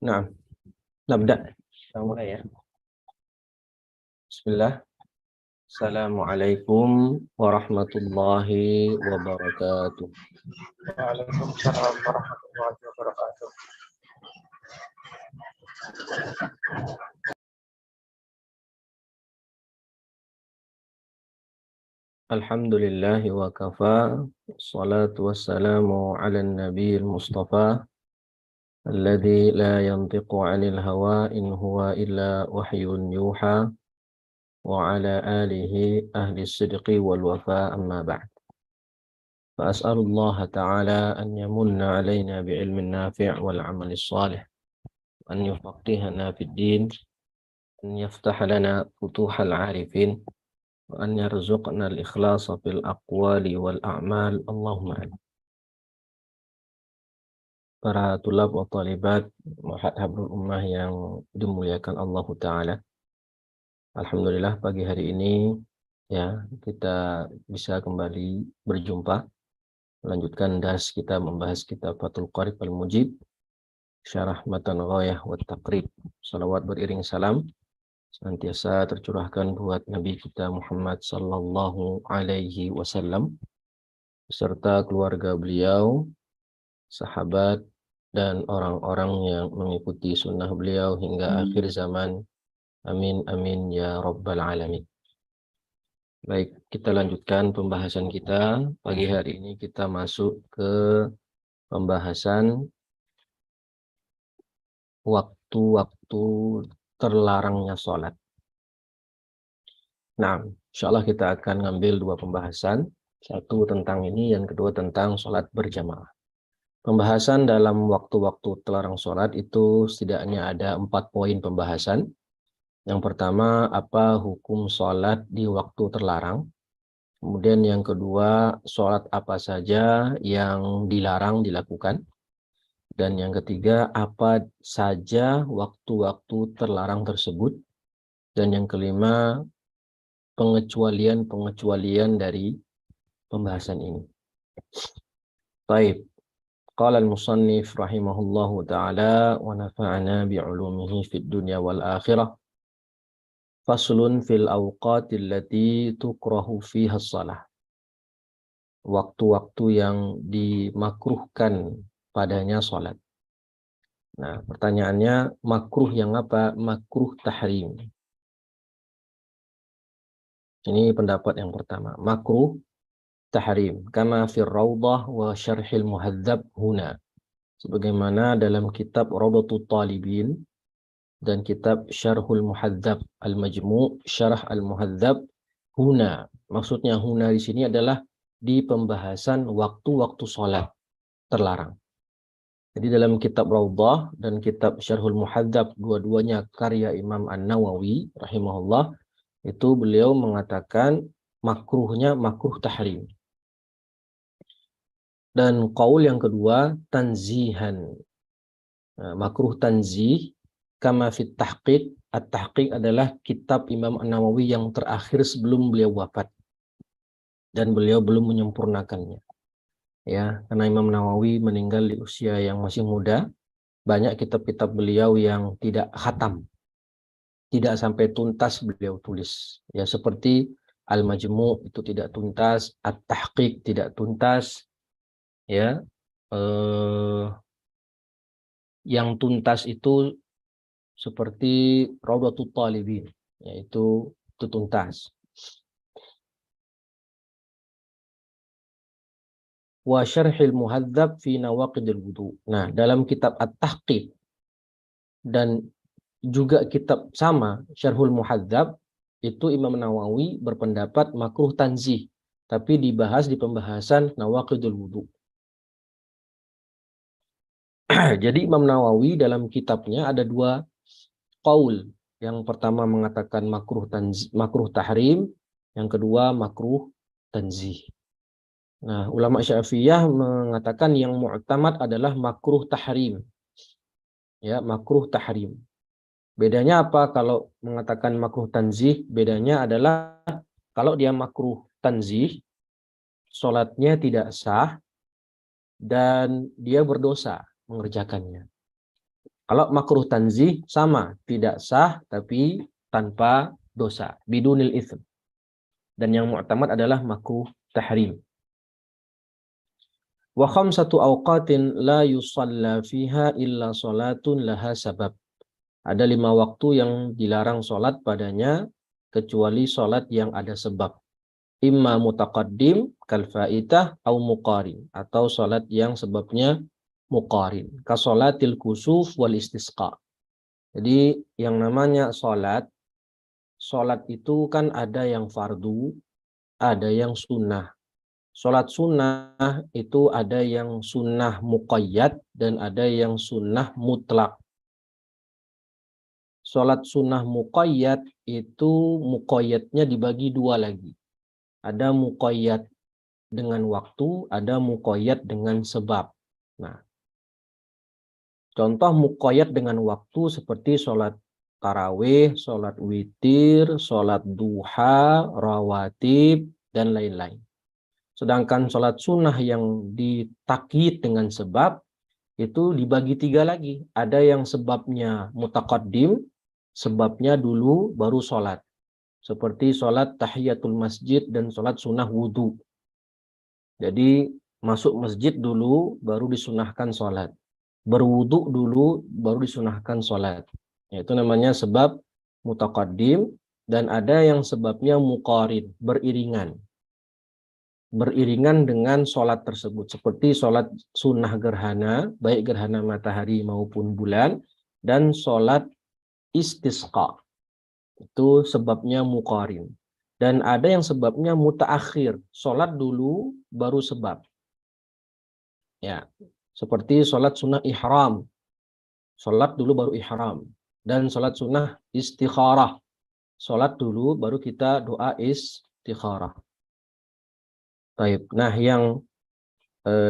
Nah, nabda. Kita mulai ya. Bismillah. Assalamualaikum warahmatullahi wabarakatuh. Waalaikumsalam warahmatullahi wabarakatuh. Alhamdulillahi wa kafa. Salatu wassalamu ala nabiyil mustafa. Alladhi la yantiqu anil hawa in huwa illa wahyun yuha. Wa ala alihi ahli sidqi wal wafa amma ba'd. فأسأل الله تعالى أن يمن علينا بعلم نافع والعمل الصالح أن يفقهنا في الدين أن يفتح لنا فتوح العارفين وأن يرزقنا الإخلاص في الأقوال والأعمال اللهم آمين. Para tulab wa talibat Ma'had Habrul Ummah yang dimuliakan Allah Ta'ala, alhamdulillah pagi hari ini ya kita bisa kembali berjumpa melanjutkan dars kita membahas kitab Fathul Qarib Al-Mujib Syarah Matan Ghayah wa Taqrib. Salawat beriring salam senantiasa tercurahkan buat Nabi kita Muhammad sallallahu alaihi wasallam beserta keluarga beliau, sahabat dan orang-orang yang mengikuti sunnah beliau hingga akhir zaman. Amin amin ya rabbal alamin. Baik, kita lanjutkan pembahasan kita. Pagi hari ini kita masuk ke pembahasan waktu-waktu terlarangnya sholat. Nah, insyaallah kita akan ngambil dua pembahasan. Satu tentang ini, yang kedua tentang sholat berjamaah. Pembahasan dalam waktu-waktu terlarang sholat itu setidaknya ada 4 poin pembahasan. Yang pertama, apa hukum sholat di waktu terlarang. Kemudian yang kedua, sholat apa saja yang dilarang dilakukan. Dan yang ketiga, apa saja waktu-waktu terlarang tersebut. Dan yang kelima, pengecualian-pengecualian dari pembahasan ini. Baik. Qala al-musannif rahimahullahu ta'ala wa nafa'ana bi'ulumihi fid dunya wal akhirah. Faslun fil awqatil lati tukrahu fiha shalah. Waktu-waktu yang dimakruhkan padanya salat. Nah, pertanyaannya makruh yang apa? Makruh tahrim. Ini pendapat yang pertama. Makruh tahrim. Kama fir rawdah wa syarhil muhadzab huna. Sebagaimana dalam kitab Rawdatul Talibin dan kitab Syarhul Muhadzab Al-Majmu' Syarah Al-Muhadzab huna. Maksudnya huna di sini adalah di pembahasan waktu-waktu sholat terlarang. Jadi dalam kitab Rawdah dan kitab Syarhul Muhadzab, dua-duanya karya Imam An-Nawawi rahimahullah, itu beliau mengatakan makruhnya makruh tahrim. Dan qaul yang kedua tanzihan. Nah, makruh tanzih kama fit tahqiq. At-tahqiq adalah kitab Imam An-Nawawi yang terakhir sebelum beliau wafat. Dan beliau belum menyempurnakannya. Ya, karena Imam Nawawi meninggal di usia yang masih muda, banyak kitab-kitab beliau yang tidak khatam. Tidak sampai tuntas beliau tulis. Ya, seperti Al-Majmu' itu tidak tuntas, At-Tahqiq tidak tuntas. Ya, yang tuntas itu seperti Rawdatul Talibin, yaitu itu tuntas. Wa syarhil muhadzab fi nawaqidil wudu. Nah, dalam kitab At-Tahqiq dan juga kitab sama Syarhul Muhadzab itu Imam Nawawi berpendapat makruh tanzih, tapi dibahas di pembahasan nawaqidul wudu. Jadi Imam Nawawi dalam kitabnya ada dua qaul. Yang pertama mengatakan makruh tahrim, yang kedua makruh tanzih. Nah, ulama Syafi'iyah mengatakan yang mu'tamad adalah makruh tahrim. Ya, makruh tahrim. Bedanya apa kalau mengatakan makruh tanzih? Bedanya adalah kalau dia makruh tanzih, sholatnya tidak sah dan dia berdosa mengerjakannya. Kalau makruh tanzih sama, tidak sah tapi tanpa dosa, bidunil itsm. Dan yang mu'tamad adalah makruh tahrim. Wa khamsatu awqatin la yusalla fiha illa salatun laha sabab. Ada 5 waktu yang dilarang sholat padanya kecuali sholat yang ada sebab. Imma mutaqaddim kal faitah au muqarin, atau sholat yang sebabnya muqarin, ka sholatil kusuf wal istisqa. Jadi yang namanya sholat itu kan ada yang fardu, ada yang sunnah. Sholat sunnah itu ada yang sunnah muqayyad dan ada yang sunnah mutlak. Sholat sunnah muqayyad itu muqayyadnya dibagi 2 lagi. Ada muqayyad dengan waktu, ada muqayyad dengan sebab. Nah, contoh muqayyad dengan waktu seperti sholat tarawih, sholat witir, sholat duha, rawatib, dan lain-lain. Sedangkan sholat sunnah yang ditakyid dengan sebab, itu dibagi 3 lagi. Ada yang sebabnya mutaqaddim, sebabnya dulu baru sholat. Seperti sholat tahiyatul masjid dan sholat sunnah wudhu. Jadi masuk masjid dulu baru disunahkan sholat. Berwudhu dulu baru disunahkan sholat. Itu namanya sebab mutaqaddim. Dan ada yang sebabnya muqarin, beriringan. Beriringan dengan sholat tersebut. Seperti sholat sunnah gerhana, baik gerhana matahari maupun bulan. Dan sholat istisqa. Itu sebabnya muqarin. Dan ada yang sebabnya mutaakhir, sholat dulu baru sebab. Ya, seperti sholat sunnah ihram. Sholat dulu baru ihram. Dan sholat sunnah istikharah. Sholat dulu baru kita doa istikharah. Baik. Nah, yang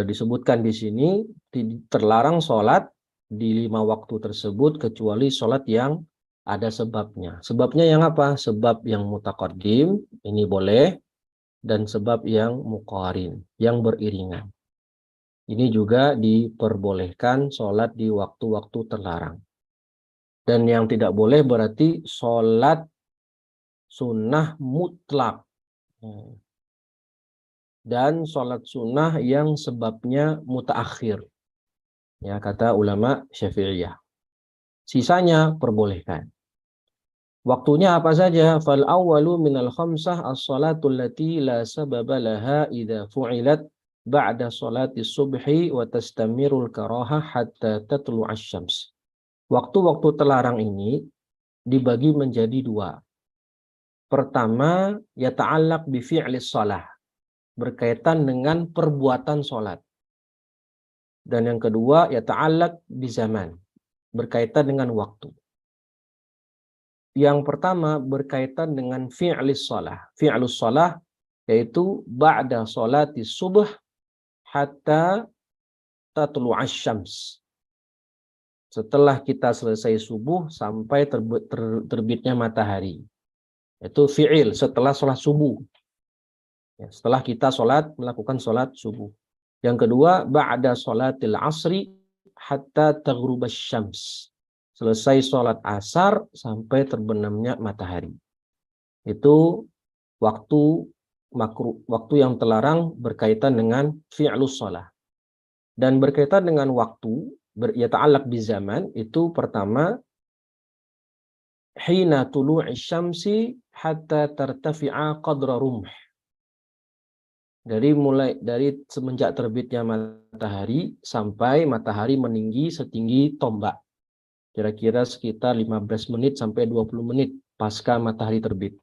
disebutkan di sini terlarang sholat di 5 waktu tersebut kecuali sholat yang ada sebabnya. Sebabnya yang apa? Sebab yang mutaqaddim, ini boleh. Dan sebab yang muqarin, yang beriringan. Ini juga diperbolehkan sholat di waktu-waktu terlarang. Dan yang tidak boleh berarti sholat sunnah mutlak. Dan sholat sunnah yang sebabnya mutaakhir. Ya, kata ulama Syafi'iyah. Sisanya perbolehkan. Waktunya apa saja? Fal awwalu minal khamsah as-salatu allati la sababa laha idza fu'ilat ba'da salati subhi wa tastamirul karaha hatta tatlu'asy syams. Waktu-waktu terlarang ini dibagi menjadi 2. Pertama, yata'allaq bi fi'lis shalah, berkaitan dengan perbuatan salat. Dan yang kedua, yata'allaq bi zaman, berkaitan dengan waktu. Yang pertama berkaitan dengan fi'lis shalah. Fi'lus shalah yaitu ba'da sholati subuh hatta tatlu'asy syams. Setelah kita selesai subuh sampai terbitnya matahari. Itu fi'il setelah sholat subuh. Ya, setelah kita melakukan sholat subuh. Yang kedua, ba'da sholatil asri hatta taghrubasy syams. Selesai sholat asar sampai terbenamnya matahari. Itu waktu makruh, waktu yang terlarang berkaitan dengan fi'lus shalah. Dan berkaitan dengan waktu, yata'allaq bi zaman, itu pertama, hina tulu'i syamsi hatta tartafi'a qadra rumh. Dari semenjak terbitnya matahari sampai matahari meninggi setinggi tombak. Kira-kira sekitar 15 menit sampai 20 menit pasca matahari terbit.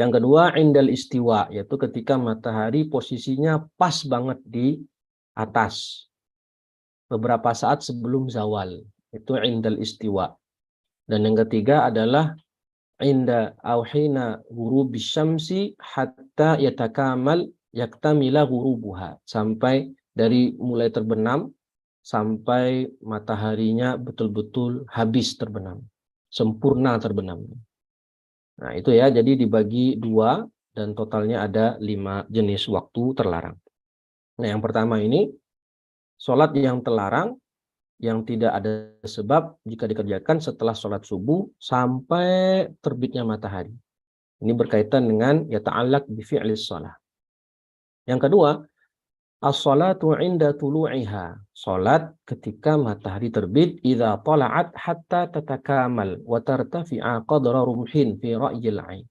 Yang kedua, indal istiwa, yaitu ketika matahari posisinya pas banget di atas. Beberapa saat sebelum zawal. Itu indal istiwa. Dan yang ketiga adalah inda auhina ghurubis syamsi hatta yaktamila ghurubuha. Sampai dari mulai terbenam sampai mataharinya betul-betul habis terbenam, sempurna terbenam. Nah itu ya, jadi dibagi 2 dan totalnya ada 5 jenis waktu terlarang. Nah yang pertama ini, sholat yang terlarang yang tidak ada sebab jika dikerjakan setelah sholat subuh sampai terbitnya matahari. Ini berkaitan dengan yata'allaq bi fi'lis shalah. Yang kedua, as-salatu 'inda tulu'iha. Salat ketika matahari terbit idza tala'at hatta tatakamal wa tartafi'a qadra rumhin fi ra'yil 'ain.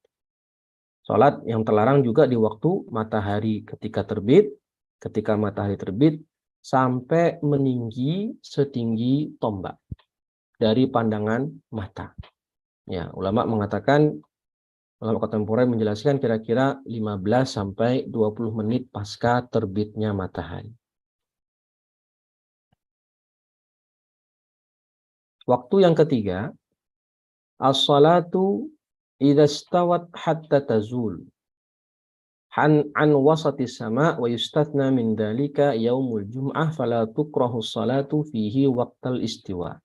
Salat yang terlarang juga di waktu matahari ketika terbit, ketika matahari terbit sampai meninggi setinggi tombak dari pandangan mata. Ya, ulama mengatakan, ulama kontemporer menjelaskan kira-kira 15 sampai 20 menit pasca terbitnya matahari. Waktu yang ketiga, as-salatu idza stawat hatta tazul an wasati sama wa yustathna min dalika yaumul jum'ah fala tukrahu salatu fihi waqtal istiwa.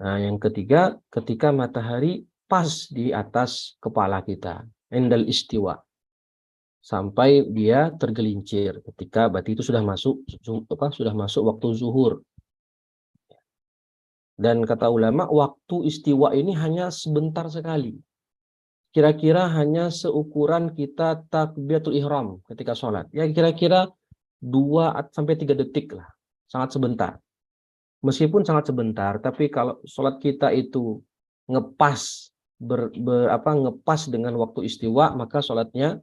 Nah, yang ketiga, ketika matahari pas di atas kepala kita, indal istiwa, sampai dia tergelincir, ketika berarti itu sudah masuk waktu zuhur. Dan kata ulama, waktu istiwa ini hanya sebentar sekali. Kira-kira hanya seukuran kita takbiratul ihram ketika sholat. Ya kira-kira 2-3 detik lah. Sangat sebentar. Meskipun sangat sebentar, tapi kalau sholat kita itu ngepas ngepas dengan waktu istiwa, maka sholatnya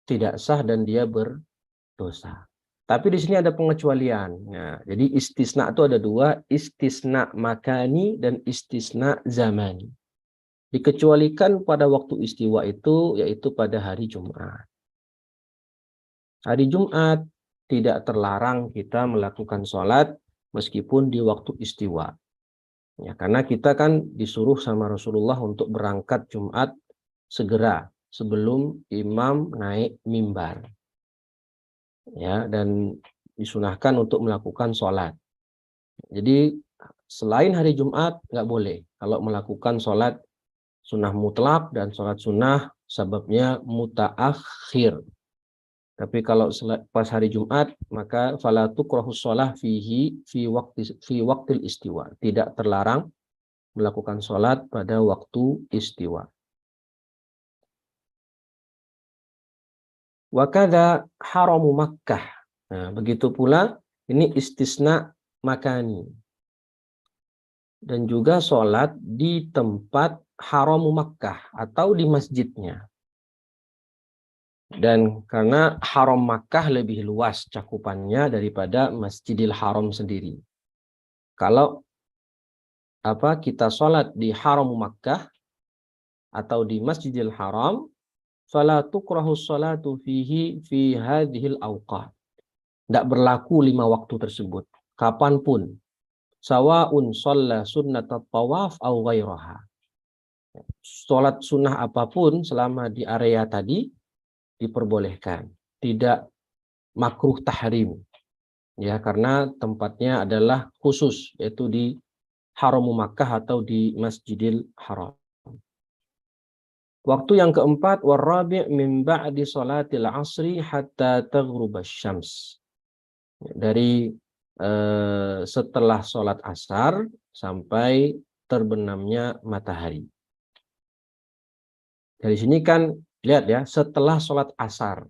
tidak sah dan dia berdosa. Tapi di sini ada pengecualian. Nah, jadi istisna itu ada dua, istisna makani dan istisna zamani. Dikecualikan pada waktu istiwa itu, yaitu pada hari Jumat. Hari Jumat tidak terlarang kita melakukan sholat meskipun di waktu istiwa. Ya, karena kita kan disuruh sama Rasulullah untuk berangkat Jumat segera sebelum imam naik mimbar. Ya, dan disunahkan untuk melakukan sholat. Jadi selain hari Jumat nggak boleh kalau melakukan sholat sunnah mutlak dan sholat sunnah sebabnya mutaakhir. Tapi kalau pas hari Jumat maka fala tukrahus shalah fihi fi waqtil istiwa. Tidak terlarang melakukan sholat pada waktu istiwa. Wa kadza haramu Makkah. Nah, begitu pula ini istisna makani. Dan juga sholat di tempat haramu Makkah atau di masjidnya. Dan karena haram Makkah lebih luas cakupannya daripada Masjidil Haram sendiri. Kalau kita sholat di haram Makkah atau di Masjidil Haram, fala tukrahu sholatu fihi fi hadhil awqat. Tidak berlaku 5 waktu tersebut. Kapanpun. Sawa'un shalla sunnat tawaf au ghairaha. Sholat sunnah apapun selama di area tadi diperbolehkan. Tidak makruh tahrim. Ya, karena tempatnya adalah khusus, yaitu di Haram Makkah atau di Masjidil Haram. Waktu yang keempat, warabi' min ba'di salatil asri hatta taghrubasy syams. Dari setelah sholat asar sampai terbenamnya matahari. Dari sini kan lihat ya, setelah sholat asar.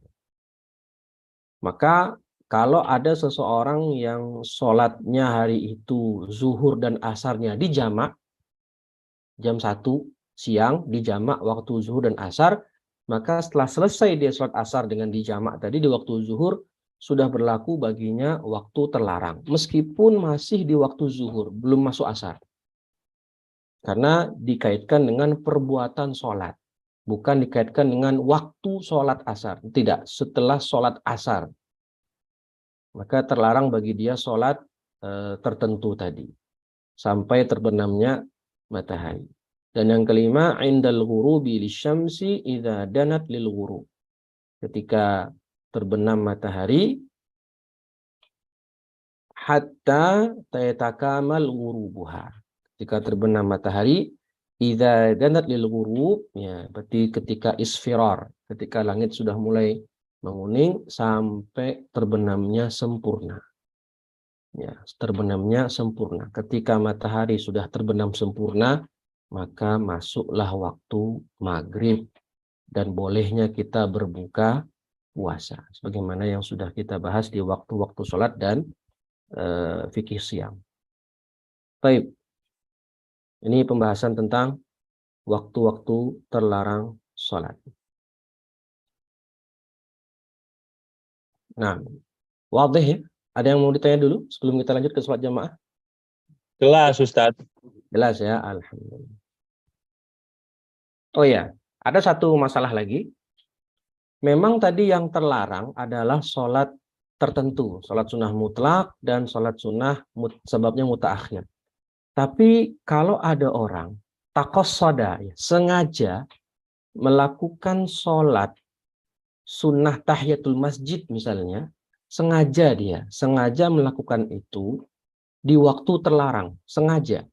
Maka kalau ada seseorang yang sholatnya hari itu zuhur dan asarnya di jamak, jam 1 siang di jamak waktu zuhur dan asar, maka setelah selesai dia sholat asar dengan di jamak tadi di waktu zuhur, sudah berlaku baginya waktu terlarang. Meskipun masih di waktu zuhur, belum masuk asar. Karena dikaitkan dengan perbuatan sholat. Bukan dikaitkan dengan waktu sholat asar. Tidak, setelah sholat asar. Maka terlarang bagi dia sholat tertentu tadi. Sampai terbenamnya matahari. Dan yang kelima, indal ghurubi lisyamsi idza danat lil ghurub. Ketika terbenam matahari, hatta tayatakamal ghurubuha. Ketika terbenam matahari, idza danat lil ghurub, ya, berarti ketika isfirar, ketika langit sudah mulai menguning sampai terbenamnya sempurna. Ya, terbenamnya sempurna. Ketika matahari sudah terbenam sempurna, maka masuklah waktu maghrib dan bolehnya kita berbuka puasa. Sebagaimana yang sudah kita bahas di waktu-waktu sholat dan fikih siam. Baik, ini pembahasan tentang waktu-waktu terlarang sholat. Nah, wadih ya? Ada yang mau ditanya dulu sebelum kita lanjut ke sholat jamaah? Jelas, Ustadz. Jelas ya, alhamdulillah. Oh ya, ada satu masalah lagi. Memang tadi yang terlarang adalah sholat tertentu, sholat sunnah mutlak dan sholat sunnah sebabnya mutaakhir. Tapi kalau ada orang taqassada, ya, sengaja melakukan sholat sunnah tahiyatul masjid misalnya, sengaja melakukan itu di waktu terlarang, sengaja.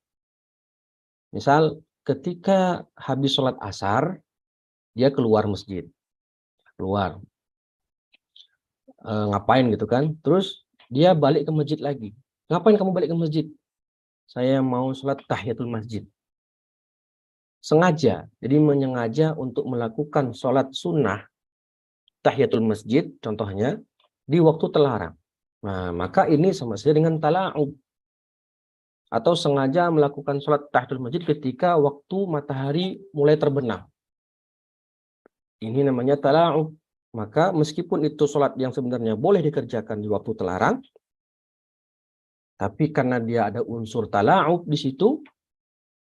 Misal ketika habis sholat asar, dia keluar masjid, keluar. Ngapain gitu kan? Terus dia balik ke masjid lagi. Ngapain kamu balik ke masjid? Saya mau sholat tahiyatul masjid. Sengaja, jadi menyengaja untuk melakukan sholat sunnah tahiyatul masjid, contohnya, di waktu terlarang. Nah, maka ini sama saja dengan tala'ub. Atau sengaja melakukan sholat tahiyatul masjid ketika waktu matahari mulai terbenam. Ini namanya tala'ub. Maka meskipun itu sholat yang sebenarnya boleh dikerjakan di waktu terlarang, tapi karena dia ada unsur tala'ub di situ,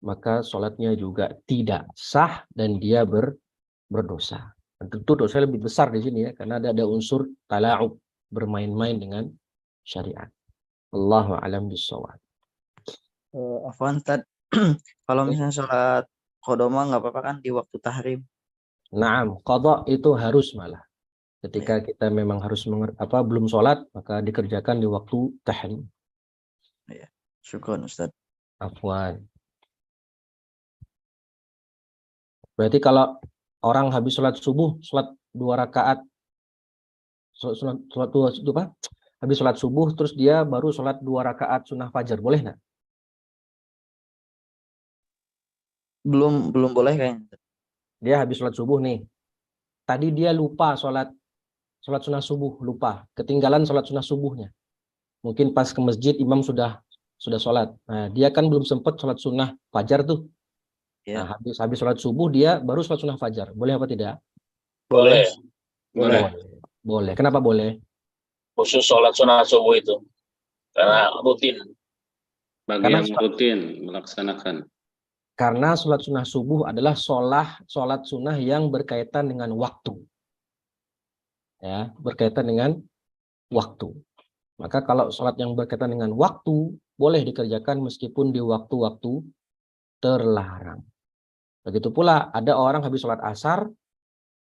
maka sholatnya juga tidak sah dan dia berdosa. Dan tentu dosa lebih besar di sini ya, karena ada unsur tala'ub, bermain-main dengan syariat. Allahu a'lam bishawab. Afwan, Tad. Kalau misalnya sholat qodoma nggak apa-apa kan di waktu tahrim? Naam, qadha itu harus malah. Ketika kita memang harus belum sholat, maka dikerjakan di waktu tahrim. Ya, syukron Ustaz. Afwan. Berarti kalau orang habis sholat subuh, sholat 2 rakaat, sholat dua itu apa? Habis sholat subuh, terus dia baru sholat 2 rakaat sunnah fajar, boleh nggak? Belum boleh kayaknya. Dia habis sholat subuh nih. Tadi dia lupa sholat sunnah subuh, lupa. Ketinggalan sholat sunnah subuhnya. Mungkin pas ke masjid imam sudah sholat. Nah, dia kan belum sempat sholat sunnah fajar tuh. Ya. Nah, habis sholat subuh dia baru sholat sunnah fajar. Boleh apa tidak? Boleh. Boleh. Kenapa boleh? Khusus sholat sunnah subuh itu. Karena rutin. Bagi yang rutin melaksanakan. Karena sholat sunnah subuh adalah sholat sunnah yang berkaitan dengan waktu. Ya, berkaitan dengan waktu. Maka kalau sholat yang berkaitan dengan waktu, boleh dikerjakan meskipun di waktu-waktu terlarang. Begitu pula ada orang habis sholat asar,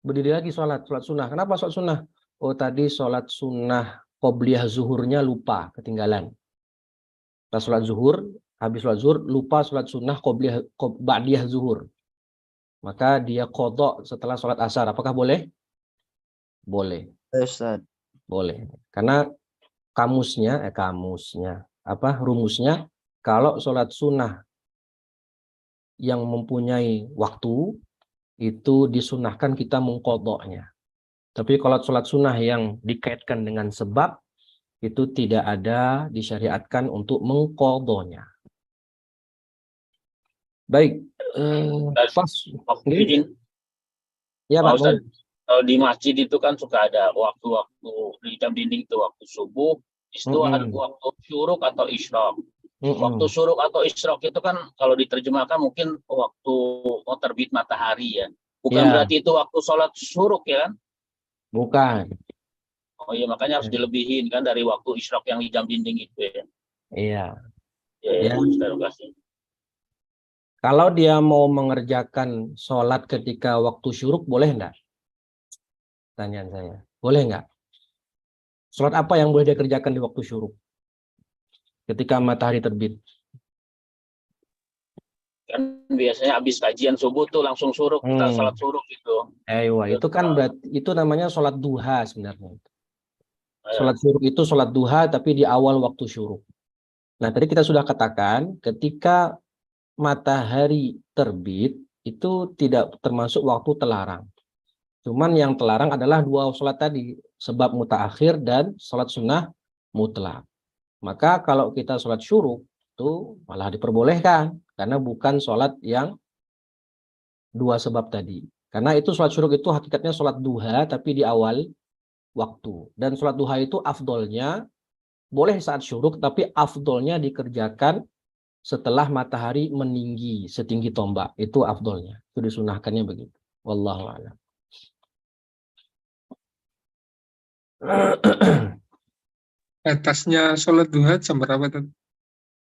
berdiri lagi sholat sunnah. Kenapa sholat sunnah? Oh, tadi sholat sunnah qobliyah zuhurnya lupa, ketinggalan. Pas sholat zuhur, habis sholat zuhur, lupa sholat sunnah ba'diyah zuhur. Maka dia qadha setelah sholat asar. Apakah boleh? Boleh. Ustaz. Boleh. Karena rumusnya, kalau sholat sunnah yang mempunyai waktu, itu disunahkan kita mengqadhanya. Tapi kalau sholat sunnah yang dikaitkan dengan sebab, itu tidak ada disyariatkan untuk mengqadhanya. Baik. Ya, Pak Ustaz. Kalau di masjid itu kan suka ada waktu-waktu di jam dinding itu waktu subuh, itu ada waktu syuruk atau isyraq. Waktu syuruk atau isyraq itu kan kalau diterjemahkan mungkin waktu mau terbit matahari ya. Bukan berarti itu waktu sholat syuruk ya kan? Bukan. Oh iya, makanya harus dilebihin kan dari waktu isyraq yang di jam dinding itu ya. Iya. Ya. Terima kasih. Kalau dia mau mengerjakan sholat ketika waktu syuruk, boleh enggak? Tanyaan saya. Boleh enggak? Sholat apa yang boleh dia kerjakan di waktu syuruk? Ketika matahari terbit. Kan biasanya habis kajian subuh tuh langsung syuruk, kita sholat syuruk gitu. Itu kan berarti itu namanya sholat duha sebenarnya. Sholat syuruk itu sholat duha tapi di awal waktu syuruk. Nah, tadi kita sudah katakan ketika matahari terbit itu tidak termasuk waktu terlarang. Cuman yang terlarang adalah dua sholat tadi, sebab mutaakhir dan sholat sunnah mutlak. Maka kalau kita sholat syuruk itu malah diperbolehkan karena bukan sholat yang dua sebab tadi. Karena itu sholat syuruk itu hakikatnya sholat duha tapi di awal waktu. Dan sholat duha itu afdolnya boleh saat syuruk tapi afdolnya dikerjakan setelah matahari meninggi setinggi tombak. Itu afdolnya. Itu disunahkannya begitu. Wallahu a'lam. Atasnya sholat duha jam berapa tuh?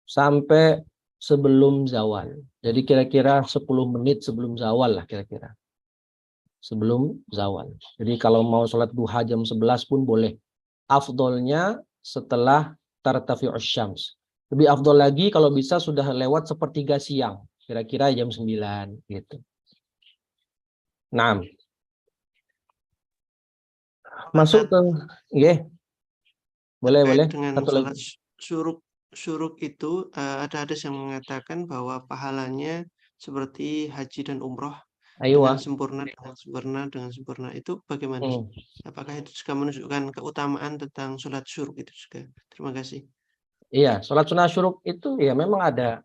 Sampai sebelum zawal. Jadi kira-kira 10 menit sebelum zawal lah kira-kira. Sebelum zawal. Jadi kalau mau sholat duha jam 11 pun boleh. Afdolnya setelah tartafi'us syams. Lebih afdol lagi kalau bisa sudah lewat sepertiga siang. Kira-kira jam 9 gitu. Nah. Masuk ke boleh dengan satu sholat lagi. syuruk itu ada hadis yang mengatakan bahwa pahalanya seperti haji dan umroh dengan sempurna itu bagaimana? Apakah itu juga menunjukkan keutamaan tentang sholat syuruk itu juga? Terima kasih. Iya, sholat sunnah syuruk itu ya memang ada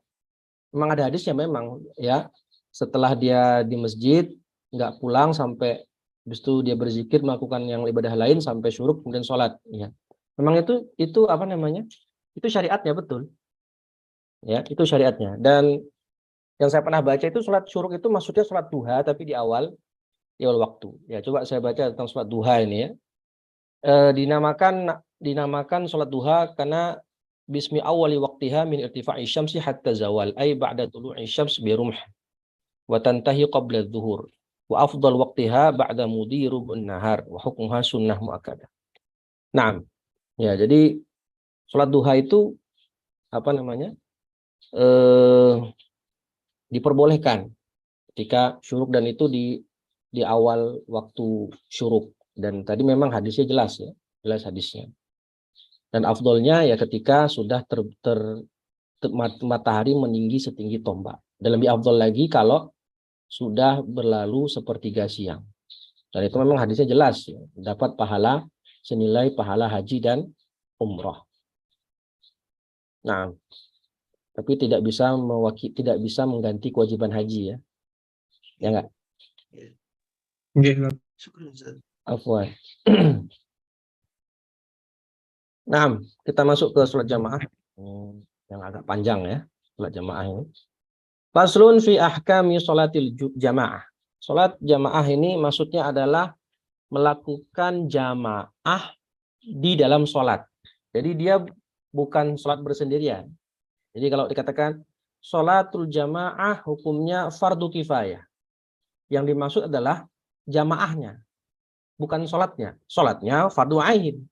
hadisnya memang ya. Setelah dia di masjid nggak pulang sampai habis itu dia berzikir melakukan yang ibadah lain sampai syuruk kemudian sholat ya. Memang itu apa namanya? Itu syariatnya betul. Ya, itu syariatnya. Dan yang saya pernah baca itu sholat syuruk itu maksudnya sholat duha tapi di awal waktu. Ya, coba saya baca tentang sholat duha ini ya. Dinamakan sholat duha karena bismi awali waqtiha min irtifa'i syamsi hatta zawal ay ba'da tulu'i syams bi rumh wa tantahi qabla adh-dhuhur wa afdal waqtiha ba'da mudhi rub'un nahar wa hukmuha sunnah muakkadah. Nah, ya jadi sholat duha itu apa namanya? Diperbolehkan ketika syuruk dan itu di awal waktu syuruk. Dan tadi memang hadisnya jelas ya, jelas hadisnya. Dan afdolnya ya ketika sudah matahari meninggi setinggi tombak. Dan lebih afdol lagi kalau sudah berlalu sepertiga siang. Dan itu memang hadisnya jelas ya, dapat pahala senilai pahala haji dan umroh. Nah, tapi tidak bisa mengganti kewajiban haji ya. Ya enggak? Afwan. Nah, kita masuk ke sholat jamaah yang agak panjang ya, sholat jamaah ini. Faslun fi ahkami sholatil jamaah. Sholat jamaah ini maksudnya adalah melakukan jamaah di dalam sholat. Jadi dia bukan sholat bersendirian. Jadi kalau dikatakan sholatul jamaah hukumnya fardu kifayah. Yang dimaksud adalah jamaahnya, bukan sholatnya. Sholatnya fardu ain.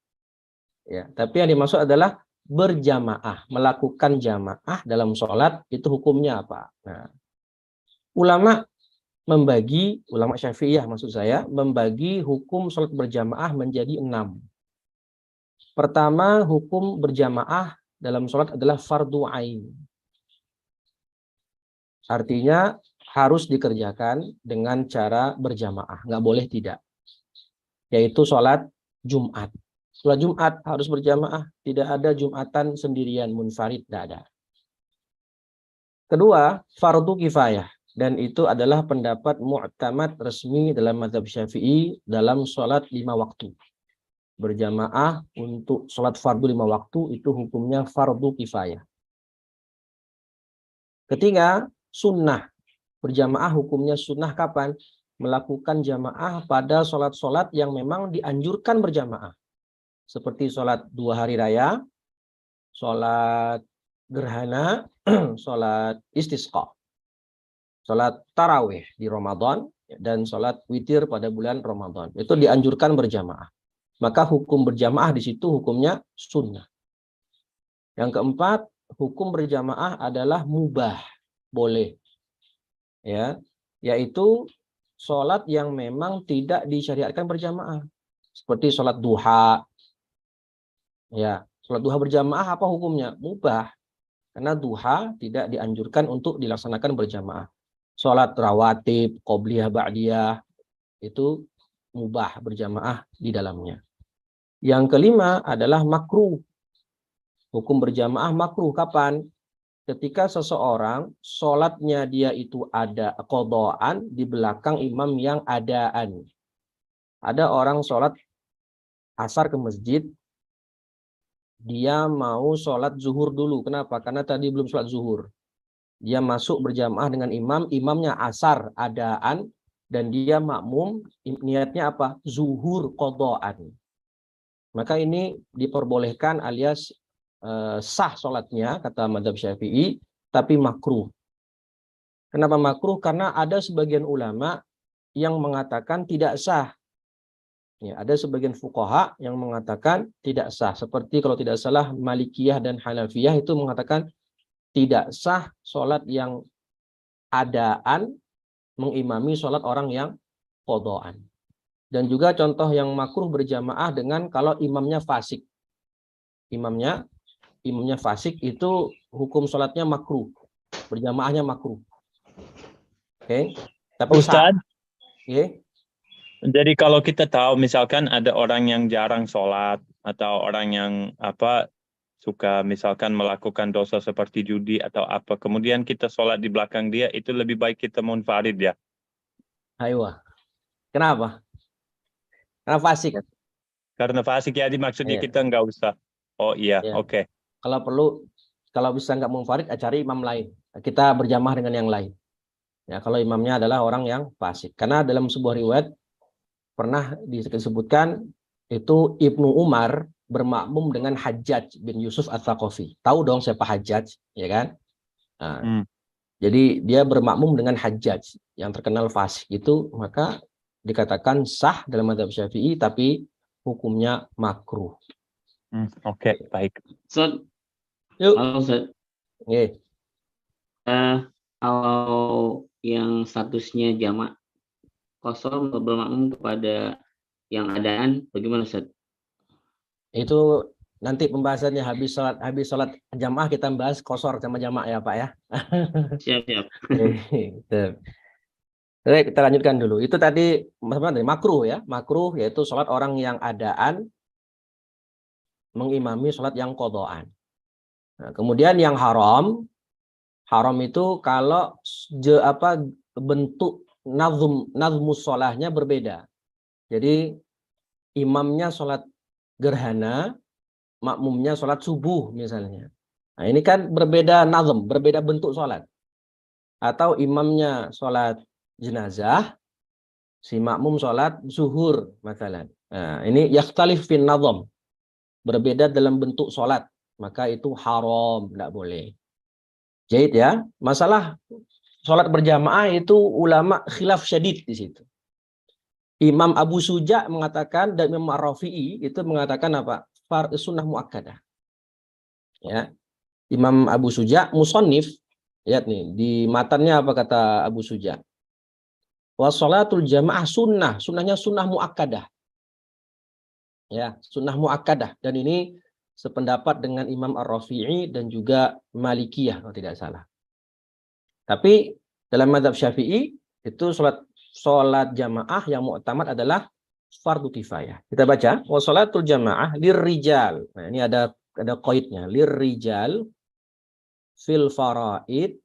Ya, tapi yang dimaksud adalah berjamaah, melakukan jamaah dalam sholat itu hukumnya apa? Nah, ulama Syafi'iyah maksud saya membagi hukum sholat berjamaah menjadi 6. Pertama, hukum berjamaah dalam sholat adalah fardu ain. Artinya harus dikerjakan dengan cara berjamaah, nggak boleh tidak. Yaitu sholat Jumat. Sholat Jumat harus berjamaah, tidak ada Jumatan sendirian munfarid, tidak ada. Kedua, fardu kifayah, dan itu adalah pendapat mu'tamad resmi dalam mazhab Syafi'i dalam sholat 5 waktu. Berjamaah untuk sholat fardu 5 waktu itu hukumnya fardu kifayah. Ketiga, sunnah. Berjamaah hukumnya sunnah kapan? Melakukan jamaah pada sholat-sholat yang memang dianjurkan berjamaah. Seperti sholat 2 hari raya, sholat gerhana, sholat istisqa, sholat tarawih di Ramadan, dan sholat witir pada bulan Ramadan. Itu dianjurkan berjamaah. Maka hukum berjamaah di situ hukumnya sunnah. Yang keempat, hukum berjamaah adalah mubah, boleh. Ya, yaitu sholat yang memang tidak disyariatkan berjamaah. Seperti sholat duha, Ya, sholat duha berjamaah apa hukumnya? Mubah. Karena duha tidak dianjurkan untuk dilaksanakan berjamaah. Sholat rawatib, qobliyah, ba'diyah, itu mubah berjamaah di dalamnya. Yang kelima adalah makruh. Hukum berjamaah makruh kapan? Ketika seseorang sholatnya dia itu ada qadhaan di belakang imam yang adaan. Ada orang sholat asar ke masjid, dia mau sholat zuhur dulu. Kenapa? Karena tadi belum sholat zuhur. Dia masuk berjamaah dengan imam, imamnya asar adaan, dan dia makmum, niatnya apa? Zuhur qadhaan. Maka ini diperbolehkan alias sah sholatnya, kata mazhab Syafi'i, tapi makruh. Kenapa makruh? Karena ada sebagian ulama yang mengatakan tidak sah. Ya, ada sebagian fuqaha yang mengatakan tidak sah. Seperti kalau tidak salah Malikiyah dan Hanafiyah itu mengatakan tidak sah sholat yang adaan mengimami sholat orang yang qadhaan. Dan juga contoh yang makruh berjamaah dengan kalau imamnya fasik. Imamnya fasik itu hukum sholatnya makruh. Berjamaahnya makruh. Oke. Tapi Ustaz, okay. Jadi kalau kita tahu misalkan ada orang yang jarang sholat atau orang yang suka misalkan melakukan dosa seperti judi atau apa, kemudian kita sholat di belakang dia, itu lebih baik kita munfarid ya? Ayo. Kenapa? Karena fasik. Karena fasik ya, maksudnya kita nggak usah. Oh iya, oke. Kalau perlu, kalau bisa nggak munfarid, cari imam lain. Kita berjamaah dengan yang lain. Ya, kalau imamnya adalah orang yang fasik. Karena dalam sebuah riwayat pernah disebutkan itu Ibnu Umar bermakmum dengan Hajjaj bin Yusuf Ats-Tsaqafi. Tahu dong siapa Hajjaj, ya kan? Nah, jadi dia bermakmum dengan Hajjaj yang terkenal fasik itu, maka dikatakan sah dalam mazhab Syafi'i, tapi hukumnya makruh. Oke, baik. Ustaz, Yuk. halo Ustaz. Kalau yang statusnya jamak qashar bermakmum kepada yang adaan, bagaimana Ustaz? Itu nanti pembahasannya habis sholat jamaah kita bahas qashar sama jamaah ya Pak ya. Siap. Oke, kita lanjutkan dulu. Itu tadi makruh ya. Makruh yaitu sholat orang yang adaan mengimami sholat yang qadhaan. Nah, kemudian yang haram itu kalau bentuk nazmus sholahnya berbeda. Jadi imamnya sholat gerhana, makmumnya sholat subuh misalnya. Nah ini kan berbeda nazm, berbeda bentuk sholat. Atau imamnya sholat jenazah, si makmum sholat zuhur misalnya. Nah ini yakhtalif fin nazm, berbeda dalam bentuk sholat. Maka itu haram, tidak boleh. Jadi ya, masalah sholat berjamaah itu ulama khilaf syadid di situ. Imam Abu Suja mengatakan dan Imam Ar-Rafi'i itu mengatakan apa? Sunnah muakkadah. Ya. Imam Abu Suja musannif, lihat nih di matannya apa kata Abu Suja? Wassalatul jamaah sunnahnya sunnah muakkadah. Ya, sunnah muakkadah, dan ini sependapat dengan Imam Ar-Rafi'i dan juga Malikiyah kalau tidak salah. Tapi dalam mazhab Syafi'i itu sholat jamaah yang mu'tamad adalah fardu kifayah. Kita baca wa sholatul jamaah lirrijal. Nah, ini ada qaidnya, lirrijal fil faraid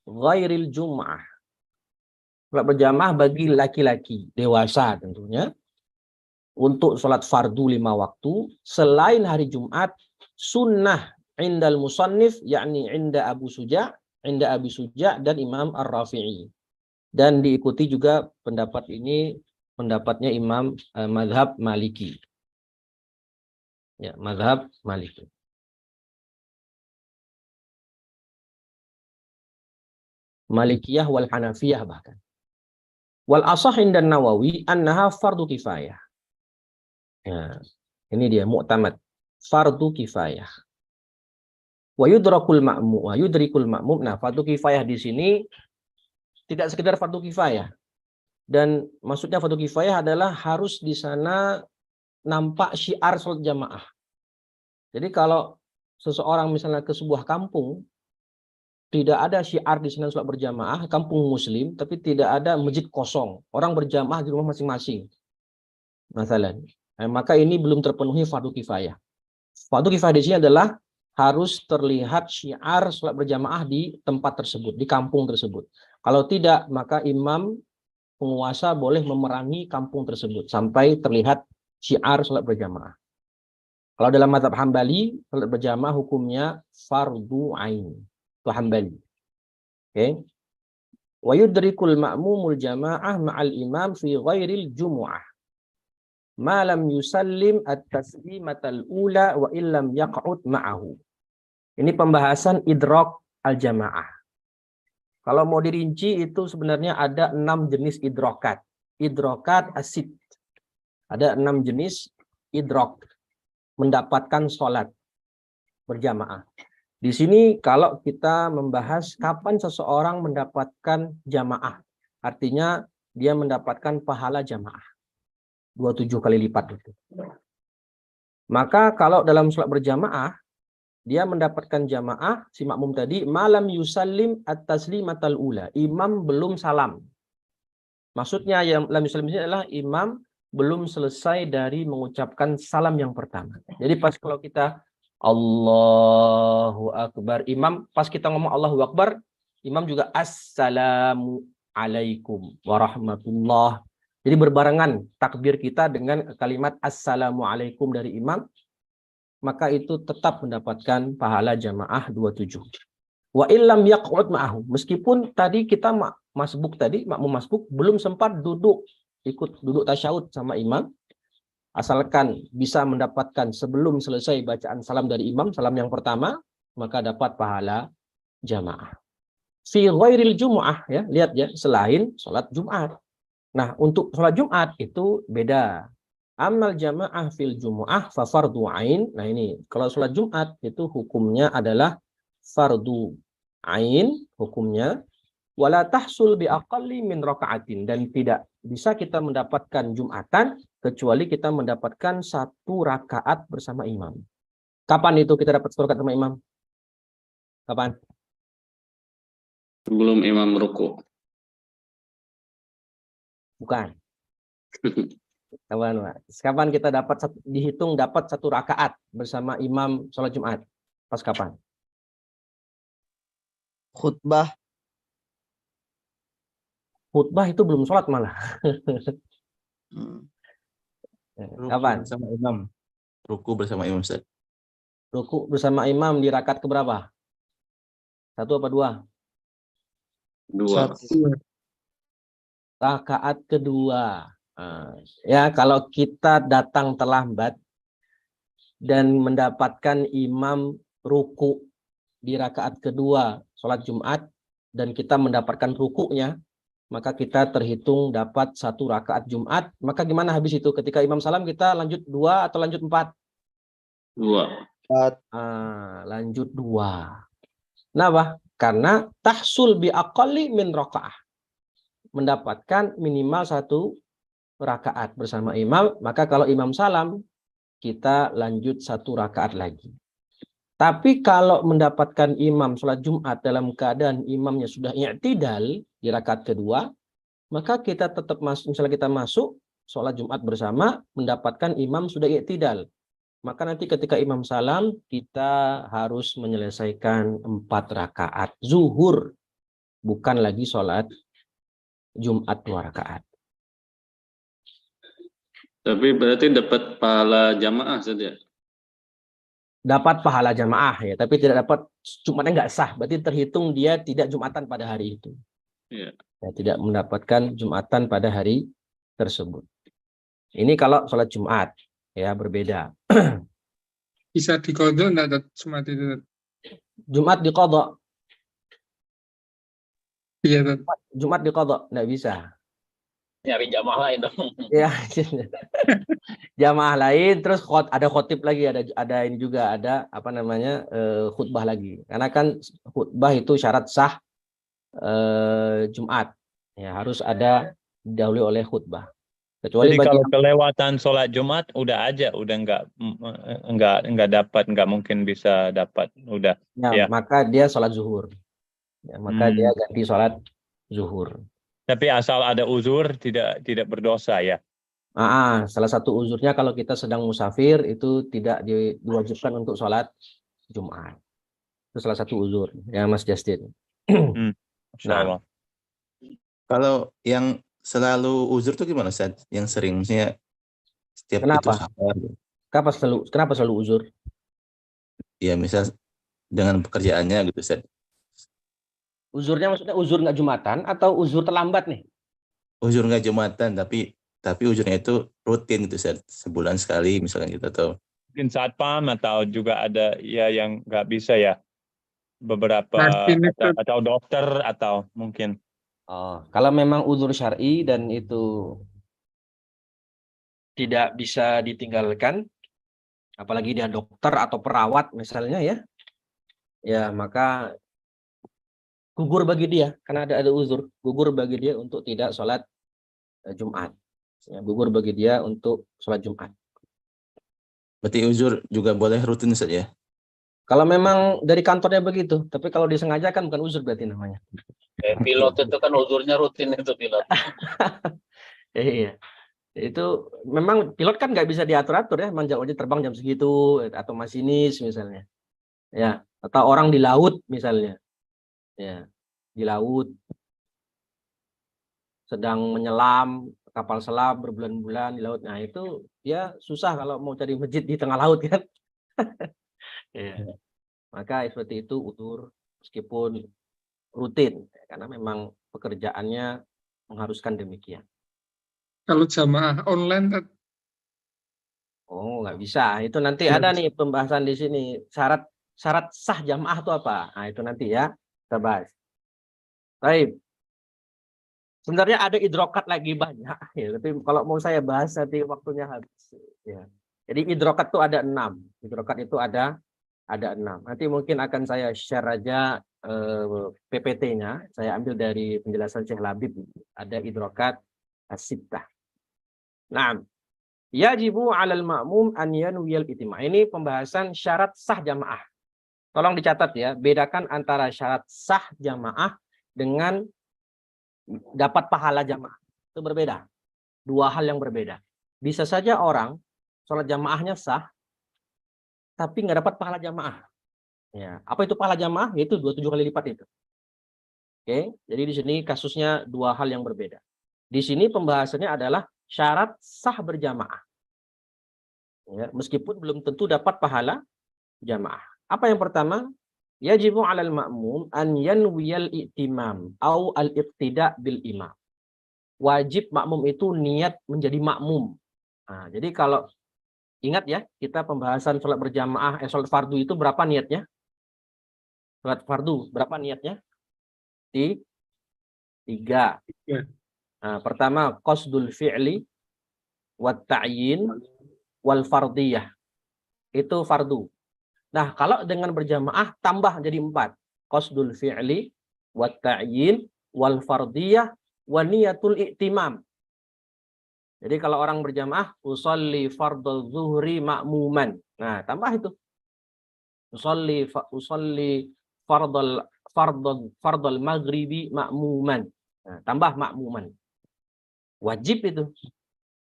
ghairil jum'ah. Sholat berjamaah bagi laki-laki dewasa tentunya untuk sholat fardu 5 waktu selain hari Jumat, sunnah indal musannif, yakni inda Abu Suja dan Imam Ar-Rafi'i. Dan diikuti juga pendapat ini, pendapatnya Imam mazhab Maliki. Ya, mazhab Maliki. Malikiyah wal Hanafiyah bahkan. Wal asah indan Nawawi annaha fardu kifayah. Ya, ini dia mu'tamad, fardu kifayah. Wa yudrikul ma'mum. Nah, fardu kifayah di sini tidak sekedar fardu kifayah. Dan maksudnya fardu kifayah adalah harus di sana nampak syiar sholat jamaah. Jadi kalau seseorang misalnya ke sebuah kampung, tidak ada syiar di sana sholat berjamaah, kampung muslim, tapi tidak ada masjid kosong. Orang berjamaah di rumah masing-masing. Masalah. Maka ini belum terpenuhi fardu kifayah. Fardu kifayah di sini adalah harus terlihat syiar sholat berjamaah di tempat tersebut, di kampung tersebut. Kalau tidak, maka imam penguasa boleh memerangi kampung tersebut sampai terlihat syiar sholat berjamaah. Kalau dalam mazhab Hambali, sholat berjamaah hukumnya fardu ain. Itu Hambali. Oke. Wa yudrikul ma'mumul jamaah ma'al imam fi ghairil jumu'ah. Ma lam yusallim at-taslimatal ula wa illam yaq'ud ma'ahu. Ini pembahasan idrak al-jamaah. Kalau mau dirinci itu sebenarnya ada 6 jenis idrokat. Idrokat asid. Ada 6 jenis idrok. Mendapatkan sholat berjamaah. Di sini kalau kita membahas kapan seseorang mendapatkan jamaah. Artinya dia mendapatkan pahala jamaah. 27 kali lipat itu. Maka kalau dalam sholat berjamaah, dia mendapatkan jamaah, si makmum tadi, malam yusallim at-taslimatal ula. Imam belum salam. Maksudnya yang lam yusallim ini adalah imam belum selesai dari mengucapkan salam yang pertama. Jadi pas kalau kita Allahu Akbar, imam pas kita ngomong Allahu Akbar, imam juga Assalamu alaikum warahmatullah. Jadi berbarengan takbir kita dengan kalimat Assalamu alaikum dari imam, maka itu tetap mendapatkan pahala jamaah 27. Wa illam yaq'ud ma'ahu, meskipun tadi kita makmum masbuk belum sempat ikut duduk tasyahud sama imam, asalkan bisa mendapatkan sebelum selesai bacaan salam dari imam, salam yang pertama, maka dapat pahala jamaah. Fi ghairil jumu'ah, ya, lihat ya, selain sholat Jumat. Nah, untuk sholat Jumat itu beda. Amal jamaah fil jumu'ah fa fardu ain. Nah ini, kalau sholat Jumat itu hukumnya adalah fardu ain, hukumnya wala tahsul bi aqalli min raka'atin, dan tidak bisa kita mendapatkan Jumatan kecuali kita mendapatkan 1 rakaat bersama imam. Kapan itu kita dapat 1 rakaat sama imam? Kapan? Sebelum imam ruku. Bukan. Kapan kita dihitung dapat 1 rakaat bersama imam sholat Jumat? Pas kapan? Khutbah. Khutbah itu belum sholat malah. Kapan? Bersama imam. Ruku bersama imam, Ustaz. Ruku bersama imam di rakaat keberapa? 1 apa 2? 2. Rakaat kedua. Ya, kalau kita datang terlambat dan mendapatkan imam ruku di rakaat kedua sholat Jumat dan kita mendapatkan rukunya, maka kita terhitung dapat 1 rakaat Jumat. Maka gimana habis itu? Ketika imam salam kita lanjut 2 atau lanjut 4? 2. Lanjut 2. Kenapa? Karena tahsul bi aqalli min rakaah. Mendapatkan minimal 1 rakaat bersama imam. Maka kalau imam salam, kita lanjut 1 rakaat lagi. Tapi kalau mendapatkan imam sholat Jumat dalam keadaan imamnya sudah i'tidal di rakaat kedua, maka kita tetap masuk, misalnya kita masuk sholat Jumat bersama, mendapatkan imam sudah i'tidal. Maka nanti ketika imam salam, kita harus menyelesaikan 4 rakaat zuhur, bukan lagi sholat Jumat 2 rakaat. Tapi berarti dapat pahala jamaah saja. Dapat pahala jamaah ya, tapi tidak dapat Jumatnya nggak sah. Berarti terhitung dia tidak Jumatan pada hari itu. Ya. Ya, tidak mendapatkan Jumatan pada hari tersebut. Ini kalau sholat Jumat ya berbeda. Bisa diqadha enggak Jumat itu? Jumat diqadha. Iya, Jumat diqadha nggak bisa. Nyari jamaah lain dong. Ya, jamaah lain, terus ada khotib lagi, ada ini juga, ada apa namanya khutbah lagi. Karena kan khutbah itu syarat sah Jumat, ya harus ada didahului oleh khutbah. Kecuali Jadi bagi kalau kelewatan sholat Jumat udah aja, udah nggak dapat, nggak mungkin bisa dapat, udah. ya, Ya. maka dia sholat zuhur. Ya, maka dia ganti sholat zuhur. Tapi asal ada uzur tidak berdosa ya. Salah satu uzurnya kalau kita sedang musafir itu tidak diwajibkan untuk sholat Jumat. Itu salah satu uzur ya Mas Justin. Masya Allah. Kalau yang selalu uzur tuh gimana, Ustaz? Yang sering, maksudnya setiap Kenapa? itu safar. Kenapa selalu uzur? Ya, misal dengan pekerjaannya gitu, Ustaz. Uzurnya maksudnya uzur nggak Jumatan atau uzur terlambat nih? Uzur nggak Jumatan, tapi uzurnya itu rutin gitu, Ustaz. Sebulan sekali misalkan gitu, atau Mungkin satpam atau juga ada ya yang nggak bisa ya. Beberapa atau dokter atau mungkin. Kalau memang uzur syar'i dan itu tidak bisa ditinggalkan, apalagi dia dokter atau perawat misalnya ya maka gugur bagi dia karena ada uzur, gugur bagi dia untuk tidak sholat Jumat. Ya, gugur bagi dia untuk sholat Jumat. berarti uzur juga boleh rutin, Ustaz ya? Kalau memang dari kantornya begitu, tapi kalau disengaja kan bukan uzur berarti namanya. Pilot itu kan uzurnya rutin itu pilot. Iya. Itu memang pilot kan nggak bisa diatur-atur ya, wajib terbang jam segitu atau masinis misalnya. Ya, atau orang di laut misalnya. Ya, di laut sedang menyelam kapal selam berbulan-bulan di laut. Nah, itu ya susah kalau mau cari masjid di tengah laut kan. Ya. Maka seperti itu uzur meskipun rutin karena memang pekerjaannya mengharuskan demikian. Kalau jamaah online, nggak bisa. Itu nanti ada nih pembahasan di sini. Syarat sah jamaah itu apa? Nah, itu nanti ya kita bahas. Baik. Sebenarnya ada idrokat lagi banyak ya, tapi kalau mau saya bahas nanti waktunya habis ya. Jadi idrokat itu ada 6. Idrokat itu ada 6. Nanti mungkin akan saya share aja PPT-nya. Saya ambil dari penjelasan Syekh Labib. Ada idrokat as-sittah. Nah, yajibu 'alal ma'mum an yanwiyal itima. Ini pembahasan syarat sah jamaah. Tolong dicatat ya, bedakan antara syarat sah jamaah dengan dapat pahala jamaah. Itu berbeda. Dua hal yang berbeda. Bisa saja orang sholat jamaahnya sah, tapi nggak dapat pahala jamaah. Ya, apa itu pahala jamaah? Yaitu 27 kali lipat itu. Oke, jadi di sini kasusnya dua hal yang berbeda. Di sini pembahasannya adalah syarat sah berjamaah. Ya, meskipun belum tentu dapat pahala jamaah. Apa yang pertama? Yajibu 'alal ma'mum an yanwiyal i'timam au al-iqtida bil imam. Wajib makmum itu niat menjadi makmum. Nah, jadi kalau ingat ya, kita pembahasan sholat berjamaah, sholat fardu itu berapa niatnya? Sholat fardu berapa niatnya? 3. Nah, pertama qasdul fi'li wat ta'yin wal fardiyah. Itu fardu. Nah, kalau dengan berjamaah tambah jadi 4. Qasdul fi'li wat ta'yin wal fardiyah wa niyatul i'timam. Jadi kalau orang berjamaah usolli fardhu zuhri ma'muman. Nah, tambah itu. Usolli fardhal maghribi ma'muman. Nah, tambah ma'muman. Wajib itu.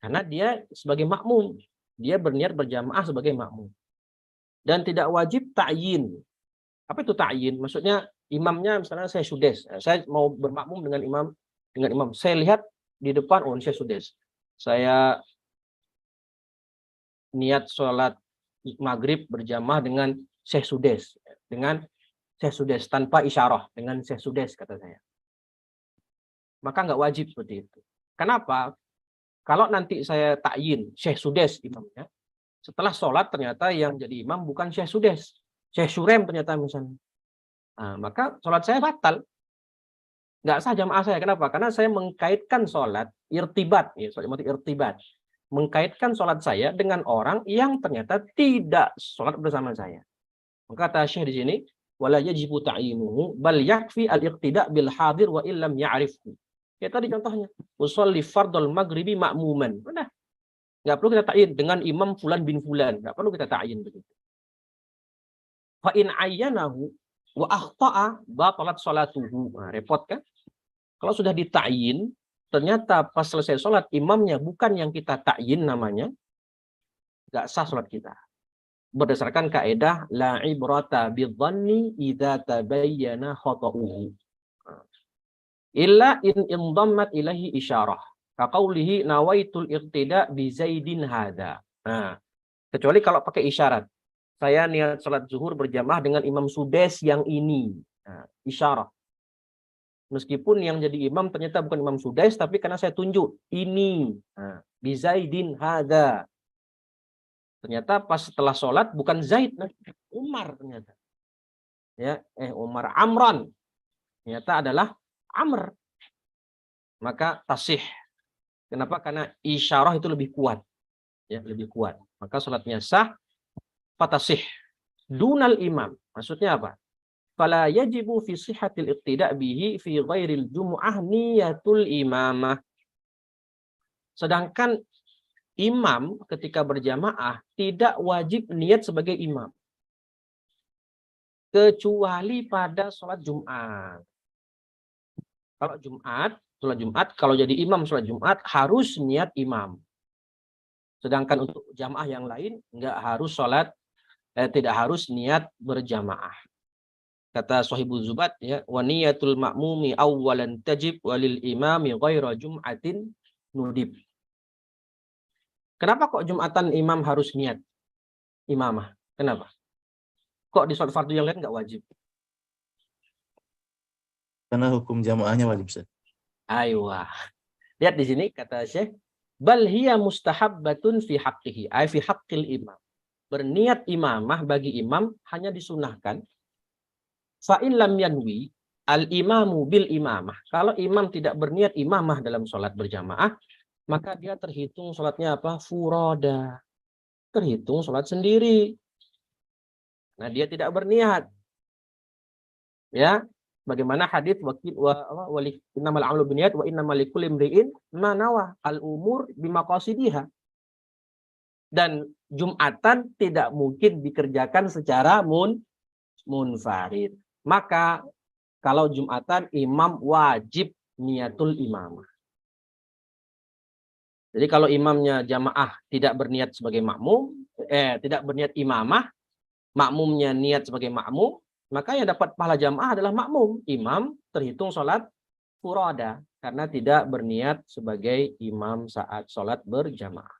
Karena dia sebagai makmum, dia berniat berjamaah sebagai makmum. Dan tidak wajib ta'yin. Apa itu ta'yin? Maksudnya imamnya misalnya saya sudes. Saya mau bermakmum dengan imam. Saya lihat di depan, saya sudes. Saya niat sholat maghrib berjamaah dengan Syekh Sudes. Tanpa isyarah. Dengan Syekh Sudes kata saya. Maka nggak wajib seperti itu. Kenapa? Kalau nanti saya ta'yin Syekh Sudes imamnya, setelah sholat ternyata yang jadi imam bukan Syekh Sudes, Syekh Surem ternyata misalnya. Nah, maka sholat saya batal. Nggak sah jamaah saya. Kenapa? Karena saya mengkaitkan sholat irtibat. Ya, sholat irtibat. Mengkaitkan sholat saya dengan orang yang ternyata tidak sholat bersama saya. Maka kata Syekh di sini, wala yajibu ta'yinuhu bal yakfi al-iqtida bil hadir wa illam ya'rifhu. Kayak tadi contohnya, usolli fardhal maghribi ma'muman. Udah. Nggak perlu kita ta'yin dengan imam fulan bin fulan. Nggak perlu kita ta'yin begitu. Fa in ayyanahu wa akhta'a batalat sholatuhu. Nah, repot kan? Kalau sudah dita'yin, ternyata pas selesai sholat imamnya bukan yang kita ta'yin namanya, nggak sah sholat kita. Berdasarkan kaidah la ibrata bidhanni idza tabayyana khata'uhu. Illa in indammat ilahi isyarah. Kaqaulihi nawaitul iqtida bi Zaidin hada. Nah, kecuali kalau pakai isyarat. Saya niat salat zuhur berjamaah dengan Imam Sudais yang ini. Nah, isyarah. Meskipun yang jadi imam ternyata bukan Imam Sudais, tapi karena saya tunjuk ini. Nah, bi Zaidin hada. Ternyata pas setelah sholat bukan Zaid, Umar ternyata. Ya, Umar Amran. Ternyata adalah Amr. Maka tasih. Kenapa? Karena isyarah itu lebih kuat. Ya, lebih kuat. Maka sholatnya sah, fatasih. Dunal imam. Maksudnya apa? Fala yajibu fi sihhatil iqtida' bihi fi ghairil jumu'ah niyatul imamah. Sedangkan imam ketika berjamaah tidak wajib niat sebagai imam. Kecuali pada sholat Jumat. Kalau sholat Jumat, kalau jadi imam sholat Jumat harus niat imam. Sedangkan untuk jamaah yang lain enggak harus tidak harus niat berjamaah. Kata Shahibul Zubat ya, wa niyatul ma'mumi awwalan tajib walil imami ghaira jum'atin nudib. Kenapa kok Jumatan imam harus niat imamah? Kenapa? Kok di sholat fardu yang lain enggak wajib? Karena hukum jamaahnya wajib, Ustaz. Aywa. Lihat di sini kata Syekh, bal hiya mustahabbatun fi haqqihi, ay fi haqqil imam. Berniat imamah bagi imam hanya disunahkan. Fa in lam yanwi al imamu bil imamah. Kalau imam tidak berniat imamah dalam sholat berjamaah, maka dia terhitung sholatnya apa? Furada. Terhitung sholat sendiri. Nah, dia tidak berniat. Ya. Bagaimana hadis innamal a'malu binniyat wa innamal likulli imri'in ma nawa al-umur bimaqasidiha. Dan Jumatan tidak mungkin dikerjakan secara munfarid. Maka kalau Jumatan imam wajib niatul imamah. Jadi kalau imamnya jamaah tidak berniat sebagai makmum, tidak berniat imamah, makmumnya niat sebagai makmum, maka yang dapat pahala jamaah adalah makmum. Imam terhitung sholat furada karena tidak berniat sebagai imam saat sholat berjamaah.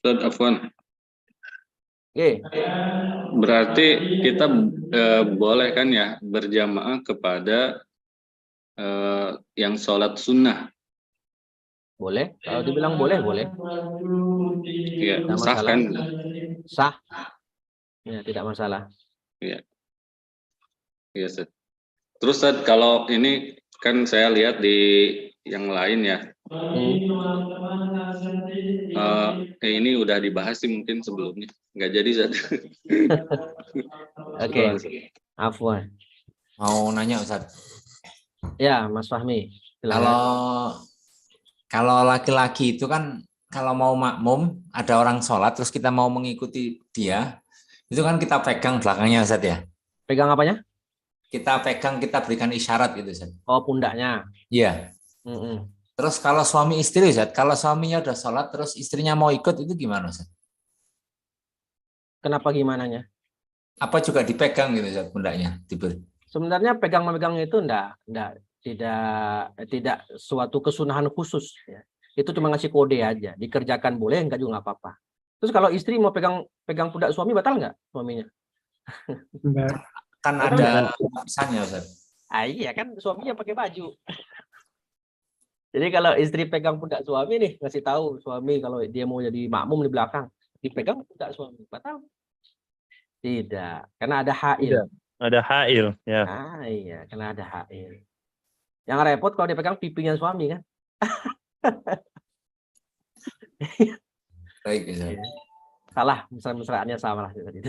Ustaz Afwan. Oke. Berarti kita boleh kan ya berjamaah kepada yang sholat sunnah? Boleh. Kalau dibilang boleh, boleh. Iya, sah kan? Sah. Ya, tidak masalah. Iya. Iya, Ustaz. Terus Ustaz, kalau ini kan saya lihat di yang lain ya. Ini udah dibahas sih mungkin sebelumnya. Nggak jadi, Ustaz. Oke. Afwan. Mau nanya, Ustaz. Ya, Mas Fahmi. Kalau laki-laki itu kan kalau mau makmum, ada orang sholat, terus kita mau mengikuti dia, itu kan kita pegang belakangnya, Ustaz ya. Pegang apanya? Kita pegang, kita berikan isyarat gitu, Ustaz. Oh, pundaknya. Iya. Terus kalau suami istri, Ustaz, kalau suaminya udah sholat, terus istrinya mau ikut, itu gimana, Ustaz? Kenapa gimananya? Apa juga dipegang gitu, Ustaz, pundaknya? Diberi. Sebenarnya pegang-memegang itu tidak suatu kesunahan khusus. Ya. Itu cuma ngasih kode aja. Dikerjakan boleh, enggak juga nggak apa-apa. Terus kalau istri mau pegang pundak suami, batal nggak suaminya? Kan ada lapisannya, Ustaz. Iya kan suaminya pakai baju. Jadi kalau istri pegang pundak suami nih, ngasih tahu suami kalau dia mau jadi makmum di belakang, dipegang pundak suami, batal? Tidak, karena ada hail. Tidak. Ada hail, ya. Ah iya, karena ada hail. Yang repot kalau dipegang pipinya suami kan. Baik, Ustaz. Salah, mesra-mesraannya sama lah tadi.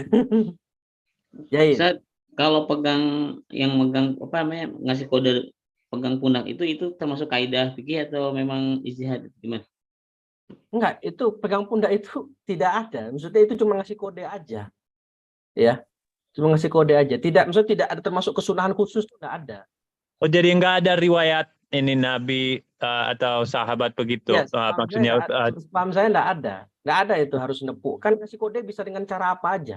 Jadi, Ustaz, kalau pegang yang megang apa namanya ngasih kode pegang pundak itu termasuk kaidah fikih atau memang ijtihad gimana? Enggak, itu pegang pundak itu tidak ada. Maksudnya itu cuma ngasih kode aja. Ya, cuma ngasih kode aja. Maksudnya tidak ada termasuk kesunahan khusus, tidak ada. Oh, jadi nggak ada riwayat ini Nabi atau sahabat begitu. Ya, Maksudnya paham saya enggak ada. Enggak ada itu harus nepuk. Kan ngasih kode bisa dengan cara apa aja.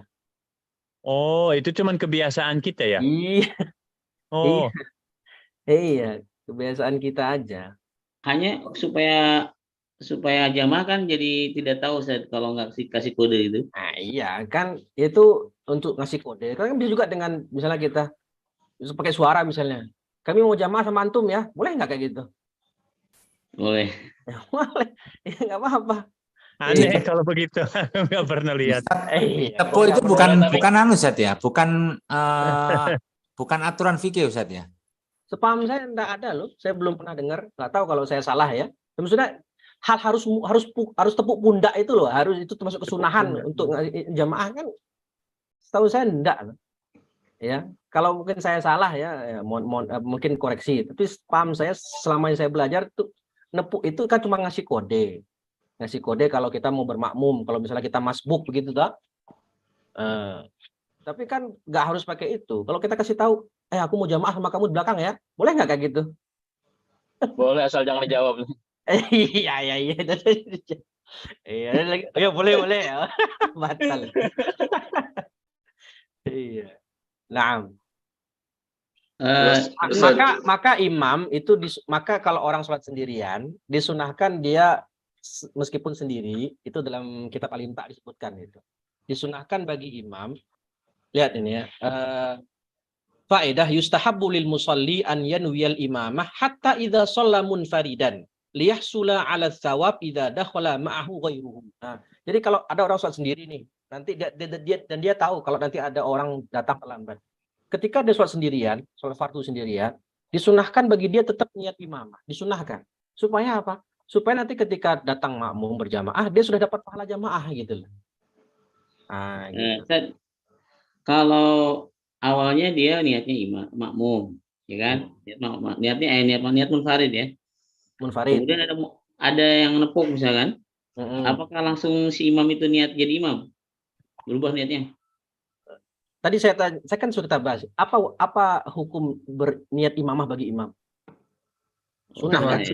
oh, itu cuma kebiasaan kita ya? Iya. Oh, Iya, kebiasaan kita aja. Hanya supaya jamaah kan jadi tidak tahu Ustaz kalau nggak kasih kode itu. Nah, iya kan itu untuk ngasih kode. Kan bisa juga dengan misalnya kita bisa pakai suara misalnya. Kami mau jamaah sama antum ya, boleh nggak kayak gitu? Boleh. Ya, boleh, ya nggak apa-apa. aneh kalau begitu. Nggak pernah lihat. Tepu itu bukan anu Ustaz ya, bukan bukan aturan fikih Ustaz ya. Sepaham saya enggak ada loh. Saya belum pernah dengar. Nggak tahu kalau saya salah ya. Maksudnya hal harus tepuk pundak itu loh. Harus itu termasuk kesunahan untuk jamaah kan. Setahu saya enggak. Ya, kalau mungkin saya salah ya, mungkin koreksi. Tapi paham saya selama yang saya belajar tuh nepuk itu kan cuma ngasih kode. Ngasih kode kalau kita mau bermakmum. Kalau misalnya kita masbuk begitu tak. Tapi kan nggak harus pakai itu. Kalau kita kasih tahu, aku mau jamaah sama kamu di belakang ya, boleh nggak kayak gitu? Boleh asal jangan dijawab. Iya. Iya, boleh ya. Batal. Iya. Nah. Maka imam itu maka kalau orang sholat sendirian disunahkan dia meskipun sendiri itu dalam kitab Al-Imta disebutkan itu. Disunahkan bagi imam. Lihat ini ya. Faedah yustahabbu lil musalli an yanwiyal imamah hatta idza shalla munfaridan liyahsula 'ala tsawab idza dakhala ma'ahu ghairuhu. Nah, jadi kalau ada orang sholat sendiri nih, nanti dia tahu kalau nanti ada orang datang terlambat. Ketika dia sholat sendirian, sholat fardu sendirian, disunahkan bagi dia tetap niat imamah, disunahkan. Supaya apa? Supaya nanti ketika datang makmum berjamaah, dia sudah dapat pahala jamaah gitu loh. Nah, gitu. Kalau awalnya dia niatnya makmum, ya kan? Niat munfarid ya. Munfarid. Kemudian ada yang nepuk misalkan. Apakah langsung si imam itu niat jadi imam? Berubah niatnya? Tadi saya kan sudah bahas. Apa hukum berniat imamah bagi imam? Sunnah kan?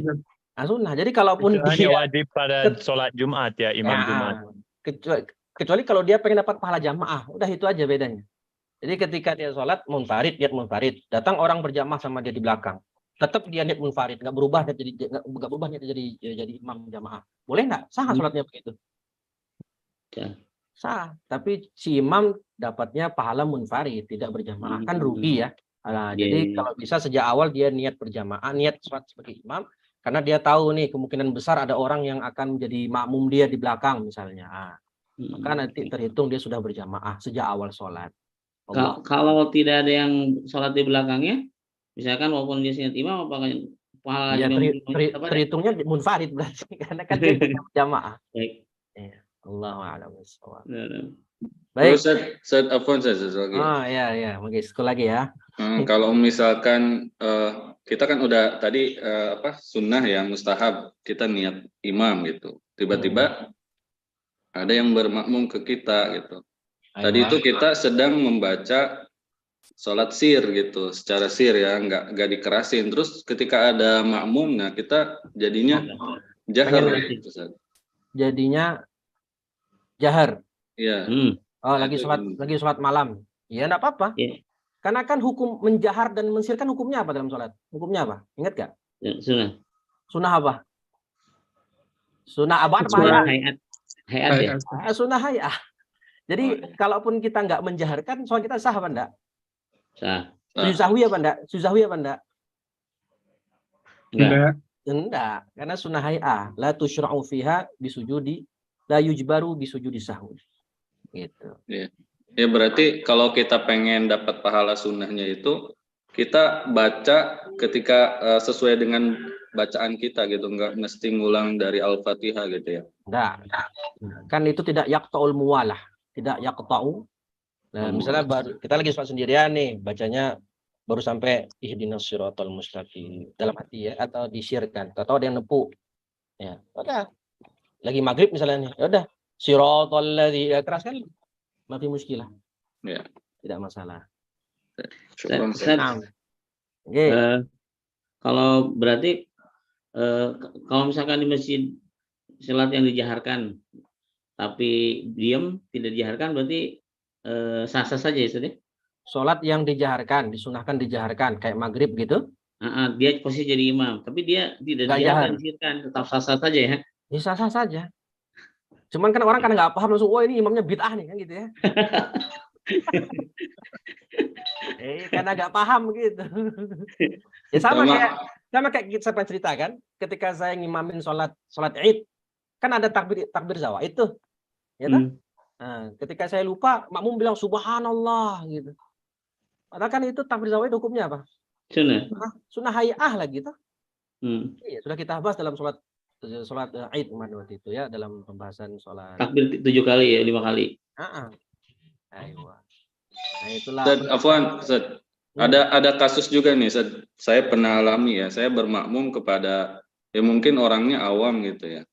Sunnah. Jadi kalaupun itu hanya wajib pada sholat Jumat ya, imam Jumat. Kecuali kalau dia pengen dapat pahala jamaah, udah itu aja bedanya. Jadi ketika dia sholat munfarid, niat munfarid, datang orang berjamaah sama dia di belakang, tetap dia niat munfarid, nggak berubah niat jadi imam jamaah. Boleh nggak? Sah sholatnya begitu? Ya. Sah. Tapi si imam dapatnya pahala munfarid, tidak berjamaah, kan rugi ya. Nah, jadi kalau bisa sejak awal dia niat berjamaah, niat sholat sebagai imam, karena dia tahu nih kemungkinan besar ada orang yang akan menjadi makmum dia di belakang misalnya. Maka nanti terhitung dia sudah berjamaah sejak awal sholat. Kalau tidak ada yang sholat di belakangnya, misalkan walaupun dia niat imam, apakah pahala ya, terhitungnya munfarid berarti karena kan dia berjamaah. Baik. Ya, Allahu a'lam bishawab. Baik. Ustaz Afwan lagi. Ya, mungkin sekali lagi ya. Kalau misalkan kita kan udah tadi sunnah yang mustahab kita niat imam gitu. Tiba-tiba ada yang bermakmum ke kita gitu. Tadi itu kita sedang membaca sholat sir gitu, secara sir ya, nggak dikerasin. Terus ketika ada makmum, nah kita jadinya jahar gitu. Jadinya jahar. Iya. Oh, lagi sholat malam. Ya, enggak apa-apa. Karena kan hukum menjahar dan mensir kan hukumnya apa dalam sholat? Hukumnya apa? Ingat gak? Sunnah. Sunnah apa? Sunnah apa? Hayat. Sunnah hayat. Jadi kalaupun kita nggak menjaharkan, sholat kita sah apa enggak? Sah. Sujud sahwi apa enggak? Sujud sahwi apa enggak? Enggak. Karena sunnah hayat. La tusyra'u fiha bisujudi, la yujbaru bisujudi sahwi. Gitu. Ya berarti kalau kita pengen dapat pahala sunnahnya itu, kita baca ketika sesuai dengan bacaan kita gitu, nggak mesti ngulang dari Al-Fatihah gitu ya? Enggak. Kan itu tidak yaqta'ul muwalah. Tidak yaqta'u. Nah, misalnya kita lagi sholat sendirian nih, bacanya baru sampai ihdinas siratal mustaqim dalam hati ya, atau disirkan, atau ada yang nepuk ya, udah lagi maghrib misalnya, ya udah siratal ladzi, ya keras kan, mafi muskilah Ya. tidak masalah. Kalau berarti kalau misalkan di masjid salat yang dijaharkan tapi diam tidak dijaharkan, berarti sah-sah saja ya Ustaz ya? Sholat yang dijaharkan, disunahkan dijaharkan, kayak maghrib gitu. Dia posisi jadi imam, tapi dia tidak dijaharkan, tetap sah-sah saja ya? Ya sah-sah saja. Cuman kan orang kan nggak paham langsung, oh ini imamnya bid'ah nih, kan gitu ya. Karena nggak paham gitu. Ya sama kayak saya pernah cerita kan, ketika saya ngimamin sholat Id, kan ada takbir zawaid itu, ya kan? Nah, ketika saya lupa, makmum bilang subhanallah gitu. Padahal kan itu takbir zawaid hukumnya apa? Sunnah hayah lagi gitu. Iya, sudah kita bahas dalam sholat Id waktu itu ya, dalam pembahasan sholat. Takbir 7 kali ya, 5 kali. Nah, itulah. Ustaz, ada kasus juga nih, Ustaz. Saya pernah alami ya, saya bermakmum kepada ya mungkin orangnya awam gitu ya.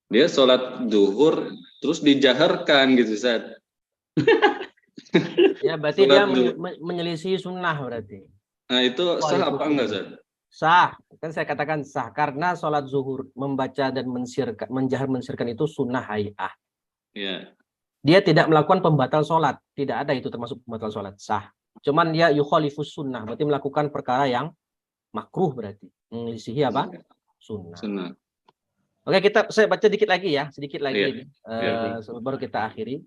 Dia sholat zuhur terus dijaharkan gitu, Ustaz. Ya berarti dia menyelisih sunnah berarti. Nah itu sah apa enggak, Ustaz? Sah, kan saya katakan sah karena sholat zuhur membaca dan menjahar-mensirkan itu sunnah hayah. Iya. Dia tidak melakukan pembatal sholat, tidak ada itu termasuk pembatal sholat, sah. Cuman dia yukhalifus sunnah, berarti melakukan perkara yang makruh, berarti menyelisihi apa? Sunnah. Oke, saya baca sedikit lagi baru kita akhiri.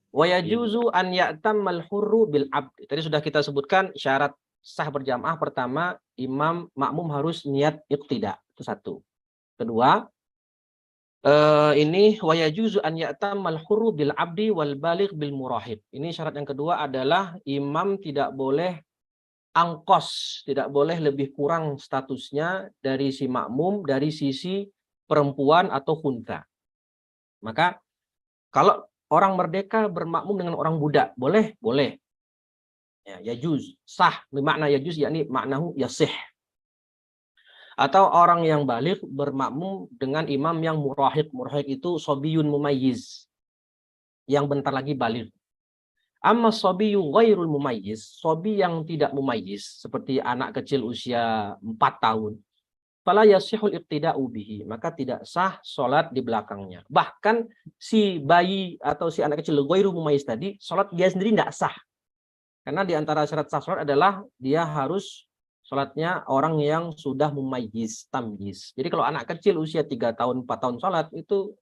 Wa yajuzu an ya'tammal hurru bil abd. Tadi sudah kita sebutkan syarat sah berjamaah. Pertama, imam makmum harus niat iqtida. Itu satu. Kedua, ini wa yajuzu an ya'tammal hurru bil abdi wal baligh bil murahib. Ini syarat yang kedua adalah imam tidak boleh angkos, tidak boleh lebih kurang statusnya dari si makmum dari sisi perempuan atau khunta. Maka kalau orang merdeka bermakmum dengan orang budak, boleh? Boleh. Ya, yajuz, sah. Bermakna yajuz, yakni maknahu yasih. Atau orang yang balik bermakmum dengan imam yang murahik. Murahik itu sobiyun mumayyiz, yang bentar lagi balik. Amma sobiyu ghairul mumayyiz, sobi yang tidak mumayyiz, seperti anak kecil usia 4 tahun. Fala yasihul iqtida'u bihi, maka tidak sah sholat di belakangnya. Bahkan si bayi atau si anak kecil ghairu mumayyiz tadi, sholat dia sendiri tidak sah. Karena di antara syarat sah sholat adalah dia harus sholatnya orang yang sudah mumayyiz, tamyiz. Jadi kalau anak kecil usia 3 tahun, 4 tahun sholat, itu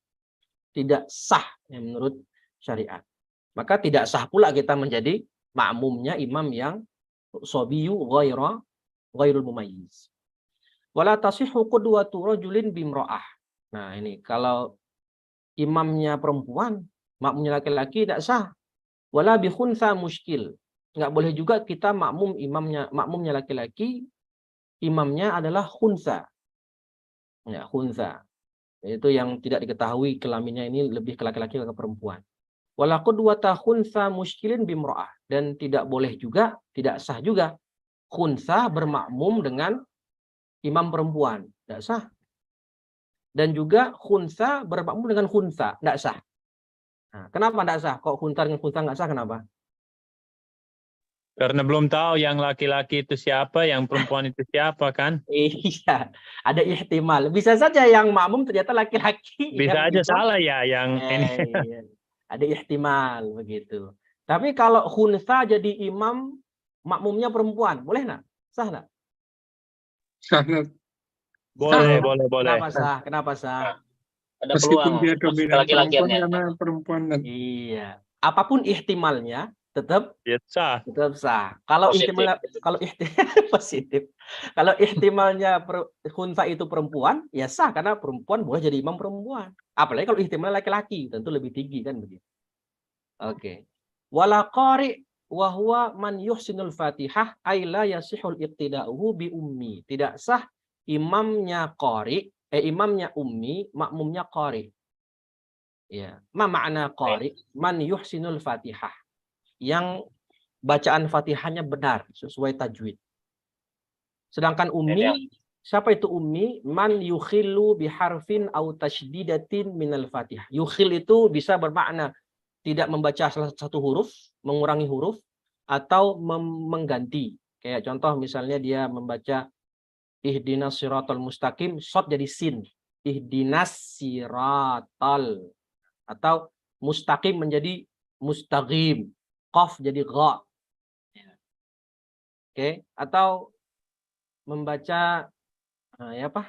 tidak sah ya, menurut syariat. Maka tidak sah pula kita menjadi makmumnya imam yang sobiyu ghairul mumayyiz. Wala tasihhu qudwatu rajulin bimra'ah. Nah, ini kalau imamnya perempuan, makmumnya laki-laki tidak sah. Wala bi khunsa muskil. Enggak boleh juga kita makmumnya laki-laki, imamnya adalah khunsa. Ya, khunsa. Itu yang tidak diketahui kelaminnya ini lebih ke laki-laki atau ke perempuan. Wala qudwata khunsa muskilin bimra'ah, dan tidak boleh juga, tidak sah juga khunsa bermakmum dengan imam perempuan, tidak sah. Dan juga khunsa bermakmum dengan khunsa, tidak sah. Nah, kenapa tidak sah? Kok khunsa dengan khunsa nggak sah? Kenapa? Karena belum tahu yang laki-laki itu siapa, yang perempuan itu siapa kan? Iya, ada ihtimal. Bisa saja yang makmum ternyata laki-laki. Bisa aja salah ya yang ini. Iya. Ada ihtimal begitu. Tapi kalau khunsa jadi imam, makmumnya perempuan, boleh nggak? Sah nggak? Boleh. Kenapa sah? Ada Meskipun peluang dia dominan laki-lakiannya. perempuan dan Iya. Apapun ihtimalnya tetap sah. Kalau Positif. positif. Kalau ihtimalnya khunsa itu perempuan, ya sah karena perempuan boleh jadi imam perempuan. Apalagi kalau ihtimalnya laki-laki, tentu lebih tinggi kan begitu. Oke. Wala qari wa huwa man yuhsinul Fatihah ay la yasihul iqtida'uhu bi ummi. Tidak sah imamnya qari, imamnya ummi, makmumnya qari. Ya, ma makna qari? Man yuhsinul Fatihah. Yang bacaan Fatihahnya benar sesuai tajwid. Sedangkan ummi, siapa itu ummi? Man yukhillu biharfin au tashdidatin minal Fatihah. Yukhil itu bisa bermakna tidak membaca salah satu huruf, mengurangi huruf, atau mengganti. Kayak contoh misalnya dia membaca ihdinas siratal mustaqim, shad jadi sin. Ihdinas siratal. Atau mustaqim menjadi mustaqim. Qaf jadi gha. Oke, atau membaca ya apa?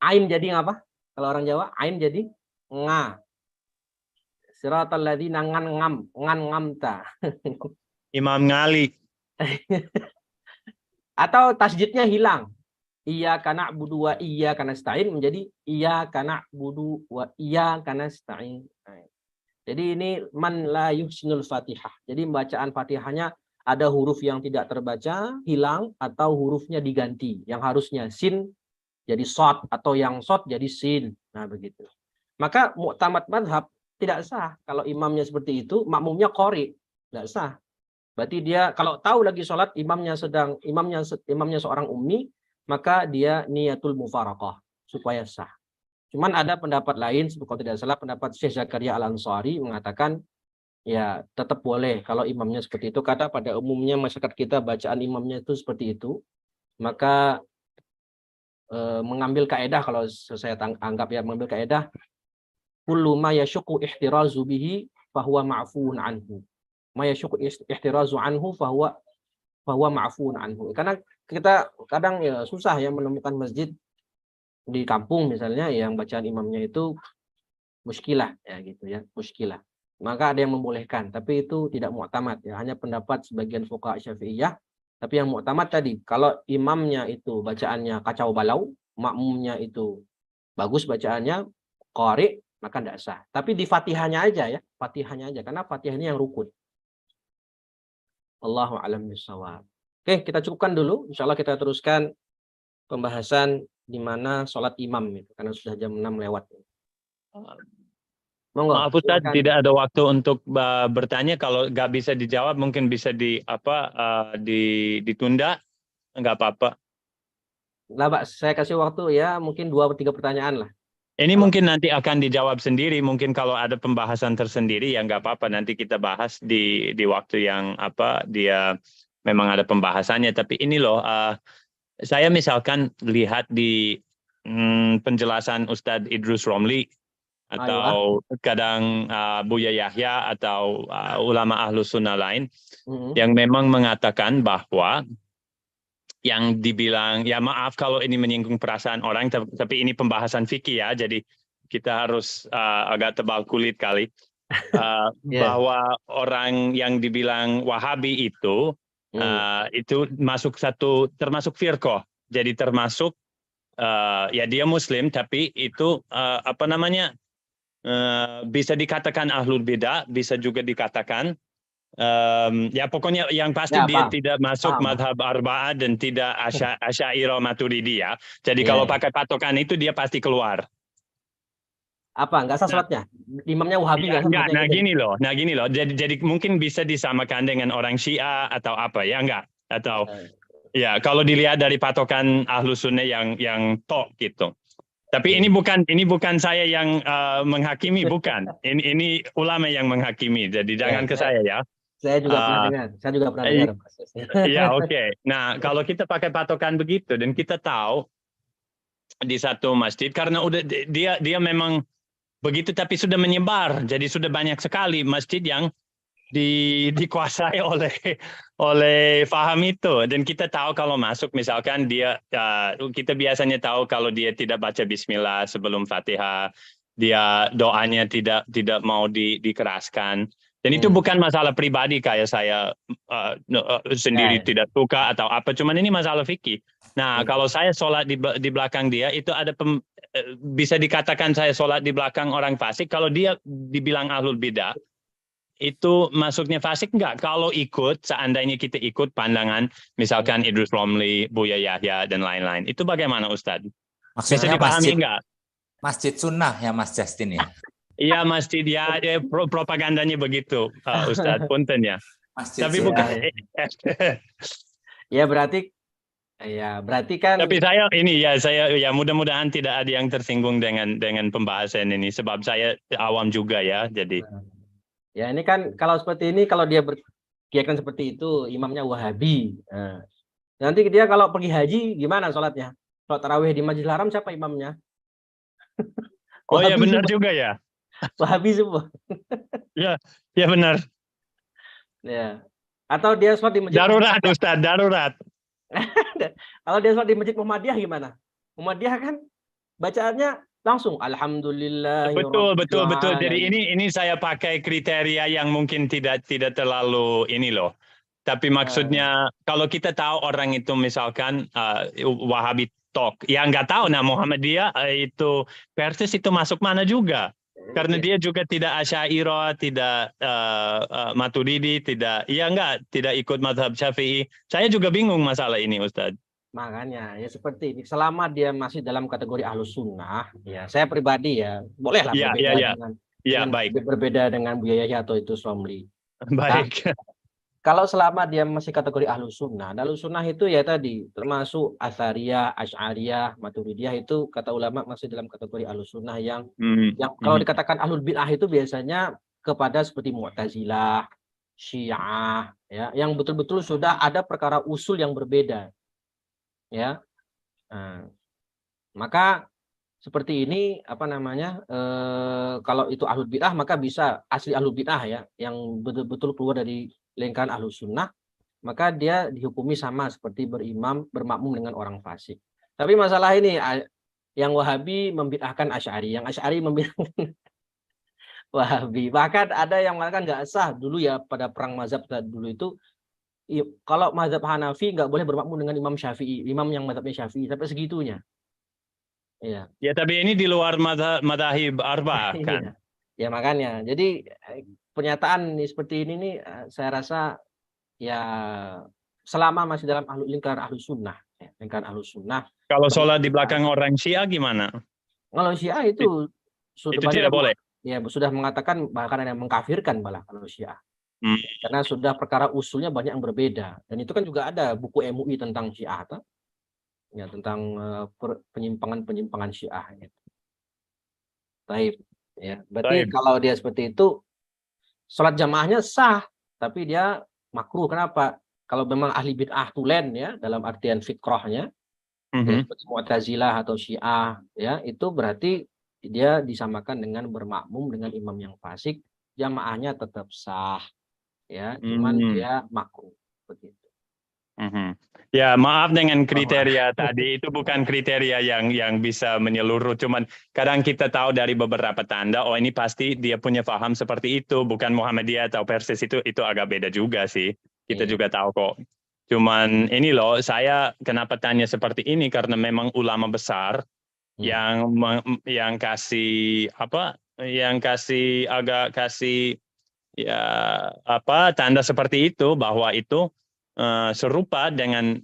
Ain jadi apa? Kalau orang Jawa, ain jadi nga. Siratal ladzina ngan ngamta. Imam Ngali. Atau tasjidnya hilang. Iyyaka na'budu wa iyyaka nasta'in menjadi iyyaka na'budu wa iyyaka nasta'in. Jadi ini man la yuhsinul Fatihah. Jadi bacaan Fatihahnya ada huruf yang tidak terbaca, hilang, atau hurufnya diganti. Yang harusnya sin jadi shad, atau yang shad jadi sin. Nah begitu. Maka mu'tamad madhab tidak sah. Kalau imamnya seperti itu, makmumnya qori. Tidak sah. Berarti dia kalau tahu lagi sholat imamnya seorang ummi, maka dia niyatul mufaraqah supaya sah. Cuman ada pendapat lain, kalau tidak salah pendapat Syekh Zakaria Al-Ansari mengatakan ya tetap boleh kalau imamnya seperti itu. Kata pada umumnya masyarakat kita bacaan imamnya itu seperti itu, maka mengambil kaedah, kalau saya anggap ya mengambil kaedah kullu ma yasyuqu ihtirazu bihi fahuwa ma'fuun anhu. Ma yasyuqu ihtirazu anhu fahuwa ma'fuun anhu. Karena kita kadang ya susah ya menemukan masjid di kampung misalnya yang bacaan imamnya itu muskilah ya gitu ya, muskilah. Maka ada yang membolehkan, tapi itu tidak mu'tamad ya, hanya pendapat sebagian fuqaha Syafi'iyah. Tapi yang mu'tamad tadi, kalau imamnya itu bacaannya kacau balau, makmumnya itu bagus bacaannya, qari, maka tidak sah. Tapi di Fatihahnya aja ya, Fatihahnya aja, karena Fatihah ini yang rukun. Allahu a'lam bishawab. Oke, kita cukupkan dulu. Insya Allah kita teruskan pembahasan di mana sholat imam itu, karena sudah jam 6 lewat. Monggo. Maaf Ustaz, tidak ada waktu untuk bertanya. Kalau nggak bisa dijawab, mungkin bisa ditunda, nggak apa-apa. Nah, Pak, saya kasih waktu ya, mungkin 2-3 pertanyaan lah. Ini mungkin nanti akan dijawab sendiri. Mungkin kalau ada pembahasan tersendiri ya nggak apa-apa. Nanti kita bahas di waktu yang dia memang ada pembahasannya. Tapi ini loh, saya misalkan lihat di penjelasan Ustadz Idrus Romli atau kadang Buya Yahya atau ulama Ahlus Sunnah lain yang memang mengatakan bahwa yang dibilang, ya maaf kalau ini menyinggung perasaan orang, tapi ini pembahasan fikih ya, jadi kita harus agak tebal kulit kali, bahwa orang yang dibilang Wahabi itu termasuk firqah, jadi termasuk ya dia Muslim, tapi itu bisa dikatakan ahlul bidah, bisa juga dikatakan ya pokoknya yang pasti ya, dia tidak masuk madhab arba'ah dan tidak asy'ariyah maturidiyah. Jadi kalau pakai patokan itu dia pasti keluar. Apa nggak sah sholatnya? Imamnya Wahabi nggak sah? Nah gini loh. Jadi mungkin bisa disamakan dengan orang Syiah atau apa ya enggak? Atau ya kalau dilihat dari patokan Ahlus Sunnah yang tok gitu. Tapi ini bukan saya yang menghakimi, bukan. Ini ulama yang menghakimi. Jadi jangan ke saya ya. Saya juga pernah dengar. Saya juga pernah dengar. Ya oke. Nah kalau kita pakai patokan begitu dan kita tahu di satu masjid karena udah dia memang begitu tapi sudah menyebar. Jadi sudah banyak sekali masjid yang dikuasai oleh faham itu, dan kita tahu kalau masuk misalkan kita biasanya tahu kalau dia tidak baca bismillah sebelum Fatihah, dia doanya tidak mau dikeraskan, dan itu bukan masalah pribadi kayak saya sendiri tidak suka atau apa, cuman ini masalah fikih. Nah kalau saya sholat di belakang dia itu bisa dikatakan saya sholat di belakang orang fasik kalau dia dibilang ahlul bidah. Itu masuknya fasik enggak? Kalau seandainya kita ikut pandangan misalkan Idrus Romli, Buya Yahya dan lain-lain, itu bagaimana Ustadz? Bisa dipahami enggak? Masjid sunnah ya Mas Justin ya? Iya masjid ya, propagandanya begitu Ustadz, punten ya. Masjid tapi bukan. Ya berarti Ya, berarti kan. Tapi saya mudah-mudahan tidak ada yang tersinggung dengan pembahasan ini sebab saya awam juga ya. Jadi. Ya ini kan kalau seperti ini, kalau dia berkeyakinan seperti itu, imamnya Wahabi. Nah, nanti dia kalau pergi haji gimana sholatnya? Sholat tarawih di Masjidil Haram siapa imamnya? Oh ya benar semua. juga ya. Wahabi semua. Ya benar. Ya. Atau dia sholat di masjid. Darurat Ustaz, darurat. Kalau dia sholat di Masjid Muhammadiyah gimana? Muhammadiyah kan bacaannya langsung alhamdulillah. Betul. Jadi ini saya pakai kriteria yang mungkin tidak terlalu ini loh. Tapi maksudnya kalau kita tahu orang itu misalkan Wahabi talk, ya nggak tahu Muhammadiyah itu Persis itu masuk mana juga. Karena dia juga tidak Asy'ariyah, tidak Maturidi, tidak ikut mazhab Syafi'i. Saya juga bingung masalah ini, Ustadz. Makanya ya seperti ini. Selama dia masih dalam kategori Ahlus Sunnah, ya saya pribadi ya bolehlah berbeda dengan Bu Yahya atau itu Somli. Baik. Kalau selama dia masih kategori Ahlus Sunnah, Ahlus Sunnah itu ya tadi termasuk Atsariyah, Asy'ariyah, Maturidiyah itu kata ulama masih dalam kategori Ahlus Sunnah yang kalau dikatakan Ahlul Bid'ah itu biasanya kepada seperti Mu'tazilah, Syiah, ya, yang betul-betul sudah ada perkara usul yang berbeda, ya. Nah, maka seperti ini kalau itu Ahlul Bid'ah maka bisa asli Ahlul Bid'ah ya, yang betul-betul keluar dari lingkaran Ahlus Sunnah, maka dia dihukumi sama seperti bermakmum dengan orang fasik. Tapi masalah ini yang Wahabi membid'ahkan Asy'ari, yang Asy'ari membid'ahkan Wahabi. Bahkan ada yang mengatakan nggak sah dulu ya pada perang mazhab dulu itu, kalau mazhab Hanafi nggak boleh bermakmum dengan Imam Syafi'i, imam yang mazhabnya Syafi'i, sampai segitunya. Iya. Ya tapi ini di luar madzhab arba'ah kan. Ya makanya. Jadi pernyataan seperti ini nih saya rasa ya selama masih dalam lingkaran Ahlus Sunnah, ya, lingkaran Ahlus Sunnah. Kalau sholat di belakang orang Syiah gimana? Kalau Syiah itu tidak boleh. Ya sudah mengatakan, bahkan ada yang mengkafirkan malah kalau Syiah. Karena sudah perkara usulnya banyak yang berbeda, dan itu kan juga ada buku MUI tentang Syiah, ya, tentang penyimpangan Syiah. Gitu. Baik, ya. Berarti kalau dia seperti itu, sholat jamaahnya sah, tapi dia makruh. Kenapa? Kalau memang ahli bid'ah tulen ya, dalam artian fikrahnya, ya, seperti Mu'tazilah atau Syiah, ya, itu berarti dia disamakan dengan bermakmum dengan imam yang fasik, jamaahnya tetap sah, ya, cuman dia makruh begitu. Ya maaf dengan kriteria tadi, itu bukan kriteria yang bisa menyeluruh, cuman kadang kita tahu dari beberapa tanda, oh ini pasti dia punya paham seperti itu, bukan Muhammadiyah atau Persis, itu agak beda juga sih, kita juga tahu kok. Cuman ini loh, saya kenapa tanya seperti ini, karena memang ulama besar yang kasih tanda seperti itu, bahwa itu serupa dengan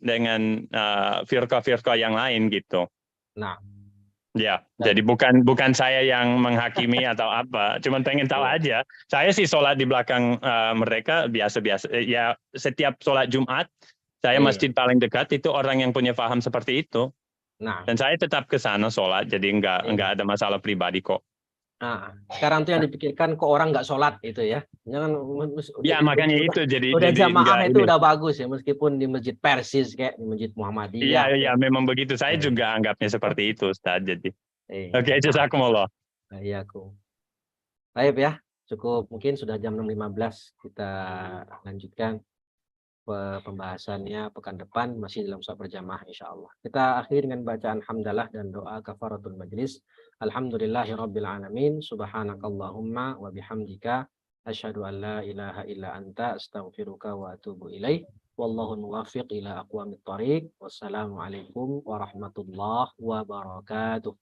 firqah-firqah yang lain gitu. Nah, ya, jadi bukan saya yang menghakimi atau apa, cuman pengen tahu aja. Saya sih sholat di belakang mereka biasa-biasa. Ya, setiap sholat Jumat saya masjid paling dekat itu orang yang punya paham seperti itu. Nah, dan saya tetap ke sana sholat, jadi enggak ada masalah pribadi kok. Nah, sekarang tuh yang dipikirkan kok orang nggak sholat itu ya. Jangan. Ya makanya itu jadi. Udah jamaah itu udah bagus ya, meskipun di masjid Persis kayak di masjid Muhammadiyah. Iya memang begitu. Saya juga anggapnya seperti itu, Ustaz. Jadi. Oke, jazakumullah. Iya, aku. Baik ya, cukup, mungkin sudah jam 6.15, kita lanjutkan pembahasannya pekan depan masih dalam sholat berjamaah insyaallah. Kita akhiri dengan bacaan hamdalah dan doa kafaratul majlis. Alhamdulillahirabbil alamin, subhanakallahumma wa bihamdika asyhadu an la ilaha illa anta astaghfiruka wa atubu ilaik. Wallahu muwaffiq ila aqwamit thariq. Wassalamualaikum warahmatullahi wabarakatuh.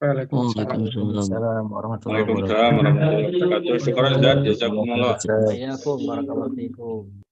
Waalaikumsalam warahmatullahi wabarakatuh. Syukur Ustaz, jazakumullah. Waalaikumsalam warahmatullahi wabarakatuh.